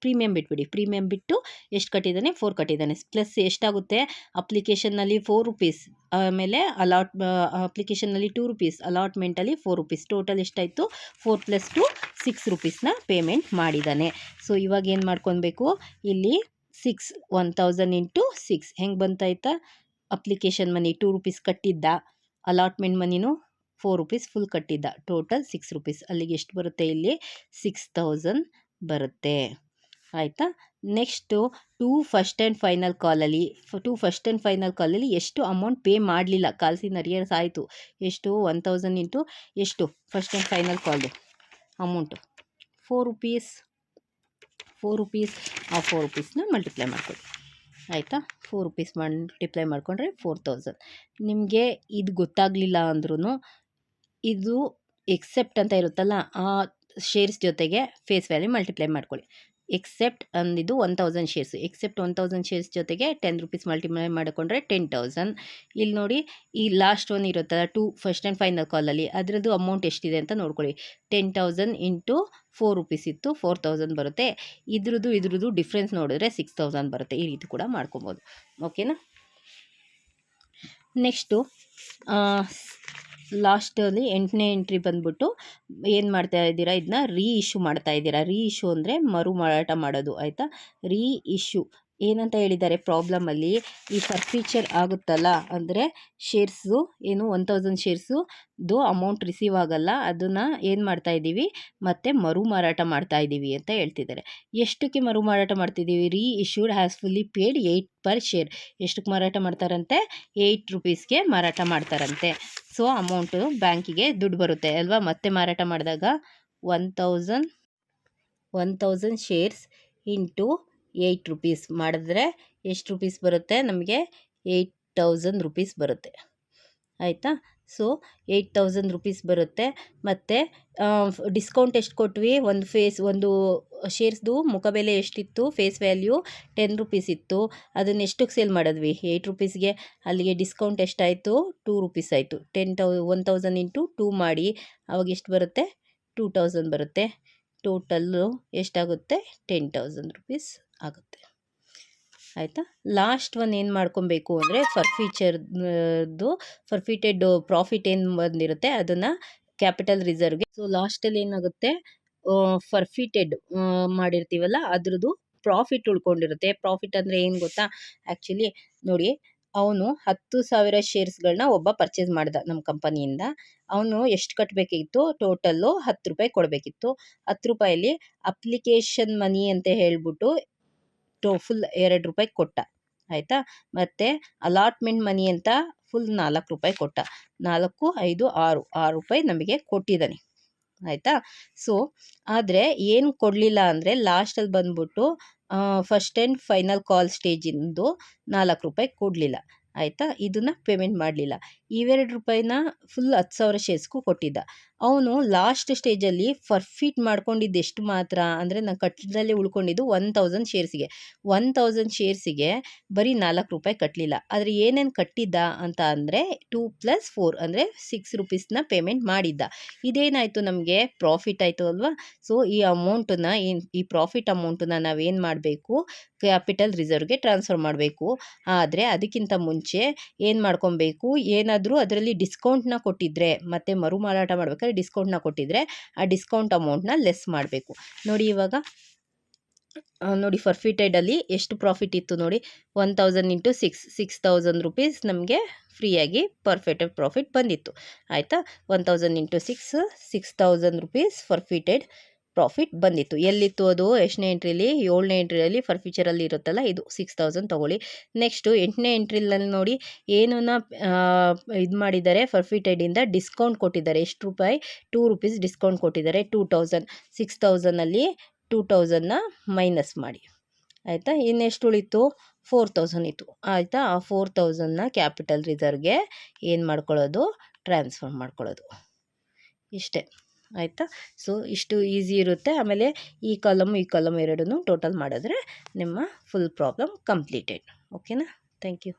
ಪ್ರೀಮಿಯಂ ಬಿಟ್ಬಿಡಿ, ಪ್ರೀಮಿಯಂ ಬಿಟ್ಟು ಎಷ್ಟು ಕಟ್ಟಿದ್ದಾನೆ 4 ಕಟ್ಟಿದ್ದಾನೆ. ಪ್ಲಸ್ ಎಷ್ಟಾಗುತ್ತೆ ಅಪ್ಲಿಕೇಶನ್ನಲ್ಲಿ 4 ರೂಪೀಸ್, ಆಮೇಲೆ ಅಪ್ಲಿಕೇಶನ್ನಲ್ಲಿ 2 ರೂಪೀಸ್, ಅಲಾಟ್ಮೆಂಟಲ್ಲಿ 4 ರೂಪೀಸ್, ಟೋಟಲ್ ಎಷ್ಟಾಯಿತು 4 + 2 6 ರೂಪೀಸ್ನ ಪೇಮೆಂಟ್ ಮಾಡಿದ್ದಾನೆ. ಸೊ ಇವಾಗ ಏನು ಮಾಡ್ಕೊಬೇಕು ಇಲ್ಲಿ 1000 ಇಂಟು 6 ಹೆಂಗೆ ಬಂತಾಯ್ತಾ, ಅಪ್ಲಿಕೇಶನ್ ಮನಿ 2 ರೂಪೀಸ್ ಕಟ್ಟಿದ್ದ, ಅಲಾಟ್ಮೆಂಟ್ ಮನಿನೂ 4 ರೂಪೀಸ್ ಫುಲ್ ಕಟ್ಟಿದ್ದ, ಟೋಟಲ್ 6 ರೂಪೀಸ್. ಅಲ್ಲಿಗೆ ಎಷ್ಟು ಬರುತ್ತೆ ಇಲ್ಲಿ 6000 ಬರುತ್ತೆ. ಆಯಿತಾ. ನೆಕ್ಸ್ಟು 2 ಫಸ್ಟ್ ಆ್ಯಂಡ್ ಫೈನಲ್ ಕಾಲಲ್ಲಿ ಎಷ್ಟು ಅಮೌಂಟ್ ಪೇ ಮಾಡಲಿಲ್ಲ, ಕಾಲ್ಸಿನ ಅರಿಯರ್ಸ್ ಆಯಿತು. ಎಷ್ಟು 1000 ಇಂಟು ಎಷ್ಟು ಫಸ್ಟ್ ಆ್ಯಂಡ್ ಫೈನಲ್ ಕಾಲ್ದು ಅಮೌಂಟು 4 ರೂಪೀಸ್. ಆ 4 ರೂಪೀಸ್ನ ಮಲ್ಟಿಪ್ಲೈ ಮಾಡ್ಕೊಳ್ಳಿ. ಆಯಿತಾ, 4 ರೂಪೀಸ್ ಮಲ್ಟಿಪ್ಲೈ ಮಾಡಿಕೊಂಡ್ರೆ 4000. ನಿಮಗೆ ಇದು ಗೊತ್ತಾಗಲಿಲ್ಲ ಅಂದ್ರೂ ಇದು ಎಕ್ಸೆಪ್ಟ್ ಅಂತ ಇರುತ್ತಲ್ಲ, ಆ ಶೇರ್ಸ್ ಜೊತೆಗೆ ಫೇಸ್ ವ್ಯಾಲ್ಯೂ ಮಲ್ಟಿಪ್ಲೈ ಮಾಡ್ಕೊಳ್ಳಿ. ಎಕ್ಸೆಪ್ಟ್ ಅಂದಿದ್ದು 1000 ಶೇರ್ಸ್, ಎಕ್ಸೆಪ್ಟ್ 1000 ಶೇರ್ಸ್ ಜೊತೆಗೆ 10 ರೂಪೀಸ್ ಮಲ್ಟಿಪ್ಲೈ ಮಾಡಿಕೊಂಡ್ರೆ 10,000. ಇಲ್ಲಿ ನೋಡಿ ಈ ಲಾಸ್ಟ್ ಒನ್ ಇರುತ್ತಲ್ಲ 2 ಫಸ್ಟ್ ಆ್ಯಂಡ್ ಫೈನಲ್ ಕಾಲಲ್ಲಿ, ಅದರದ್ದು ಅಮೌಂಟ್ ಎಷ್ಟಿದೆ ಅಂತ ನೋಡ್ಕೊಳ್ಳಿ. 10,000 ಇಂಟು 4 ರೂಪೀಸ್ ಇತ್ತು, 4000 ಬರುತ್ತೆ. ಇದ್ರದ್ದು ಡಿಫ್ರೆನ್ಸ್ ನೋಡಿದ್ರೆ 6000 ಬರುತ್ತೆ. ಈ ರೀತಿ ಕೂಡ ಮಾಡ್ಕೊಬೋದು. ಓಕೆನಾ. ನೆಕ್ಸ್ಟು ಲಾಸ್ಟಲ್ಲಿ 8ನೇ ಎಂಟ್ರಿ ಬಂದ್ಬಿಟ್ಟು ಏನು ಮಾಡ್ತಾ ಇದ್ದೀರಾ, ಇದನ್ನ ಇಶ್ಯೂ ಮಾಡ್ತಾ ಇದ್ದೀರಾ. ಇಶ್ಯೂ ಅಂದರೆ ಮರು ಮಾರಾಟ ಮಾಡೋದು. ಆಯಿತಾ. ಇಶ್ಯೂ ಏನಂತ ಹೇಳಿದ್ದಾರೆ ಪ್ರಾಬ್ಲಮಲ್ಲಿ, ಈ ಫರ್ಫೀಚರ್ ಆಗುತ್ತಲ್ಲ, ಅಂದರೆ ಶೇರ್ಸು ಏನು 1000 ಶೇರ್ಸುದು ಅಮೌಂಟ್ ರಿಸೀವ್ ಆಗಲ್ಲ, ಅದನ್ನು ಏನು ಮಾಡ್ತಾ ಇದ್ದೀವಿ ಮತ್ತು ಮರು ಮಾರಾಟ ಮಾಡ್ತಾ ಇದ್ದೀವಿ ಅಂತ ಹೇಳ್ತಿದ್ದಾರೆ. ಎಷ್ಟಕ್ಕೆ ಮರು ಮಾರಾಟ ಮಾಡ್ತಿದ್ದೀವಿ, issued has fully paid 8 per share. ಎಷ್ಟಕ್ಕೆ ಮಾರಾಟ ಮಾಡ್ತಾರಂತೆ 8 ರೂಪೀಸ್ಗೆ ಮಾರಾಟ ಮಾಡ್ತಾರಂತೆ. ಸೊ ಅಮೌಂಟು ಬ್ಯಾಂಕಿಗೆ ದುಡ್ಡು ಬರುತ್ತೆ ಅಲ್ವಾ. ಮತ್ತೆ ಮಾರಾಟ ಮಾಡಿದಾಗ 1000 ಶೇರ್ಸ್ ಇಂಟು 8 ರೂಪೀಸ್ ಮಾಡಿದ್ರೆ ಎಷ್ಟು ರೂಪೀಸ್ ಬರುತ್ತೆ ನಮಗೆ 8000 ರೂಪೀಸ್ ಬರುತ್ತೆ. ಆಯಿತಾ. ಸೊ 8000 ರೂಪೀಸ್ ಬರುತ್ತೆ. ಮತ್ತು ಡಿಸ್ಕೌಂಟ್ ಎಷ್ಟು ಕೊಟ್ವಿ, ಒಂದು ಶೇರ್ಸ್ದು ಮುಖಬೆಲೆ ಎಷ್ಟಿತ್ತು, ಫೇಸ್ ವ್ಯಾಲ್ಯೂ 10 ರೂಪೀಸ್ ಇತ್ತು, ಅದನ್ನು ಎಷ್ಟಕ್ಕೆ ಸೇಲ್ ಮಾಡಿದ್ವಿ 8 ರೂಪೀಸ್ಗೆ. ಅಲ್ಲಿಗೆ ಡಿಸ್ಕೌಂಟ್ ಎಷ್ಟಾಯಿತು 2 ರೂಪೀಸ್ ಆಯಿತು. 1000 ಇಂಟು 2 ಮಾಡಿ, ಅವಾಗ ಎಷ್ಟು ಬರುತ್ತೆ 2000 ಬರುತ್ತೆ. ಟೋಟಲ್ಲು ಎಷ್ಟಾಗುತ್ತೆ 10,000 ರೂಪೀಸ್ ಆಗುತ್ತೆ. ಆಯಿತಾ. ಲಾಸ್ಟ್ ಒನ್ ಏನು ಮಾಡ್ಕೊಬೇಕು ಅಂದರೆ ಫರ್ಫಿಟೆಡ್ ಪ್ರಾಫಿಟ್ ಏನು ಬಂದಿರುತ್ತೆ ಅದನ್ನು ಕ್ಯಾಪಿಟಲ್ ರಿಸರ್ವ್ಗೆ. ಸೊ ಲಾಸ್ಟಲ್ಲಿ ಏನಾಗುತ್ತೆ ಫರ್ಫಿಟೆಡ್ ಮಾಡಿರ್ತೀವಲ್ಲ ಅದ್ರದ್ದು ಪ್ರಾಫಿಟ್ ಉಳ್ಕೊಂಡಿರುತ್ತೆ. ಪ್ರಾಫಿಟ್ ಅಂದರೆ ಏನು ಗೊತ್ತಾ, ಆ್ಯಕ್ಚುಲಿ ನೋಡಿ, ಅವನು 10,000 ಶೇರ್ಸ್ಗಳನ್ನ ಒಬ್ಬ ಪರ್ಚೇಸ್ ಮಾಡ್ದ ನಮ್ಮ ಕಂಪನಿಯಿಂದ. ಅವನು ಎಷ್ಟು ಕಟ್ಟಬೇಕಿತ್ತು, ಟೋಟಲ್ಲು 10 ರೂಪಾಯಿ ಕೊಡಬೇಕಿತ್ತು. 10 ರೂಪಾಯಲ್ಲಿ ಅಪ್ಲಿಕೇಶನ್ ಮನಿ ಅಂತ ಹೇಳ್ಬಿಟ್ಟು ಫುಲ್ 2 ರೂಪಾಯಿ ಕೊಟ್ಟ. ಆಯಿತಾ. ಮತ್ತು ಅಲಾಟ್ಮೆಂಟ್ ಮನಿ ಅಂತ ಫುಲ್ 4 ರೂಪಾಯಿ ಕೊಟ್ಟ. 4, 5, 6 ರೂಪಾಯಿ ನಮಗೆ ಕೊಟ್ಟಿದ್ದಾನೆ. ಆಯಿತಾ. ಸೊ ಆದರೆ ಏನು ಕೊಡಲಿಲ್ಲ ಅಂದರೆ ಲಾಸ್ಟಲ್ಲಿ ಬಂದ್ಬಿಟ್ಟು ಫಸ್ಟ್ ಆ್ಯಂಡ್ ಫೈನಲ್ ಕಾಲ್ ಸ್ಟೇಜಿಂದು 4 ರೂಪಾಯಿ ಕೊಡಲಿಲ್ಲ. ಆಯಿತಾ. ಇದನ್ನು ಪೇಮೆಂಟ್ ಮಾಡಲಿಲ್ಲ. ಇವೆರಡು ರೂಪಾಯಿನ ಫುಲ್ 10,000 ಶೇರ್ಸ್ಗೂ ಕೊಟ್ಟಿದ್ದ. ಅವನು ಲಾಸ್ಟ್ ಸ್ಟೇಜಲ್ಲಿ ಫರ್ಫಿಟ್ ಮಾಡ್ಕೊಂಡಿದ್ದು ಎಷ್ಟು ಮಾತ್ರ ಅಂದರೆ ನಾನು ಕಟ್ಟಿದ್ರಲ್ಲಿ ಉಳ್ಕೊಂಡಿದ್ದು 1000 ಶೇರ್ಸಿಗೆ. 1000 ಶೇರ್ಸಿಗೆ ಬರೀ 4 ರೂಪಾಯಿ ಕಟ್ಟಲಿಲ್ಲ. ಆದರೆ ಏನೇನು ಕಟ್ಟಿದ್ದ ಅಂತ ಅಂದರೆ 2 + 4 ಅಂದರೆ 6 ರೂಪೀಸ್ನ ಪೇಮೆಂಟ್ ಮಾಡಿದ್ದ. ಇದೇನಾಯಿತು ನಮಗೆ ಪ್ರಾಫಿಟ್ ಆಯಿತು ಅಲ್ವಾ. ಸೊ ಈ ಪ್ರಾಫಿಟ್ ಅಮೌಂಟನ್ನ ನಾವೇನು ಮಾಡಬೇಕು, ಕ್ಯಾಪಿಟಲ್ ರಿಸರ್ವ್ಗೆ ಟ್ರಾನ್ಸ್ಫರ್ ಮಾಡಬೇಕು. ಆದರೆ ಅದಕ್ಕಿಂತ ಮುಂಚೆ ಏನು ಮಾಡ್ಕೊಬೇಕು, ಏನಾದರೂ ಅದರಲ್ಲಿ ಡಿಸ್ಕೌಂಟ್ನ ಕೊಟ್ಟಿದ್ದರೆ ಮತ್ತು ಮರು ಮಾರಾಟ ಮಾಡಬೇಕಾದ್ರೆ ಡಿಸ್ಕೌಂಟ್ನ ಕೊಟ್ಟಿದ್ದರೆ ಆ ಡಿಸ್ಕೌಂಟ್ ಅಮೌಂಟ್ನ ಲೆಸ್ ಮಾಡಬೇಕು. ನೋಡಿ ಇವಾಗ ನೋಡಿ ಫರ್ಫಿಟೆಡಲ್ಲಿ ಎಷ್ಟು ಪ್ರಾಫಿಟ್ ಇತ್ತು ನೋಡಿ, 1000 ಇಂಟು 6000 ರೂಪೀಸ್ ನಮಗೆ ಫ್ರೀಯಾಗಿ ಪರ್ಫೆಕ್ಟೆಡ್ ಪ್ರಾಫಿಟ್ ಬಂದಿತ್ತು. ಆಯಿತಾ. 1000 ಇಂಟು 6000 ರೂಪೀಸ್ ಫರ್ಫಿಟೆಡ್ ಪ್ರಾಫಿಟ್ ಬಂದಿತ್ತು. ಎಲ್ಲಿತ್ತು ಅದು? ಎಷ್ಟನೇ ಎಂಟ್ರಿಲಿ? 7ನೇ ಎಂಟ್ರಿಯಲ್ಲಿ ಫರ್ಫೀಚರಲ್ಲಿ ಇರುತ್ತಲ್ಲ, ಇದು 6000 ತೊಗೊಳ್ಳಿ. ನೆಕ್ಸ್ಟು 8ನೇ ಎಂಟ್ರಿಲಲ್ಲಿ ನೋಡಿ ಏನನ್ನ ಇದು ಮಾಡಿದ್ದಾರೆ, ಫರ್ಫಿಟೆಡಿಂದ ಡಿಸ್ಕೌಂಟ್ ಕೊಟ್ಟಿದ್ದಾರೆ. ಎಷ್ಟು ರೂಪಾಯಿ? 2 ರೂಪೀಸ್ ಡಿಸ್ಕೌಂಟ್ ಕೊಟ್ಟಿದ್ದಾರೆ. 2000 6000ಅಲ್ಲಿ 2000ನ ಮೈನಸ್ ಮಾಡಿ, ಆಯಿತಾ. ಇನ್ನೆಷ್ಟು ಉಳಿತು? 4000 ಇತ್ತು, ಆಯಿತಾ. ಆ 4000ನ ಕ್ಯಾಪಿಟಲ್ ರಿಸರ್ವ್ಗೆ ಏನು ಮಾಡ್ಕೊಳ್ಳೋದು? ಟ್ರಾನ್ಸ್ಫರ್ ಮಾಡ್ಕೊಳ್ಳೋದು, ಇಷ್ಟೇ, ಆಯಿತಾ. ಸೊ ಇಷ್ಟು ಈಸಿ ಇರುತ್ತೆ. ಆಮೇಲೆ ಈ ಕಾಲಮ್ ಎರಡನ್ನೂ ಟೋಟಲ್ ಮಾಡಿದ್ರೆ ನಿಮ್ಮ ಫುಲ್ ಪ್ರಾಬ್ಲಮ್ ಕಂಪ್ಲೀಟೆಡ್. ಓಕೆನಾ? Thank you.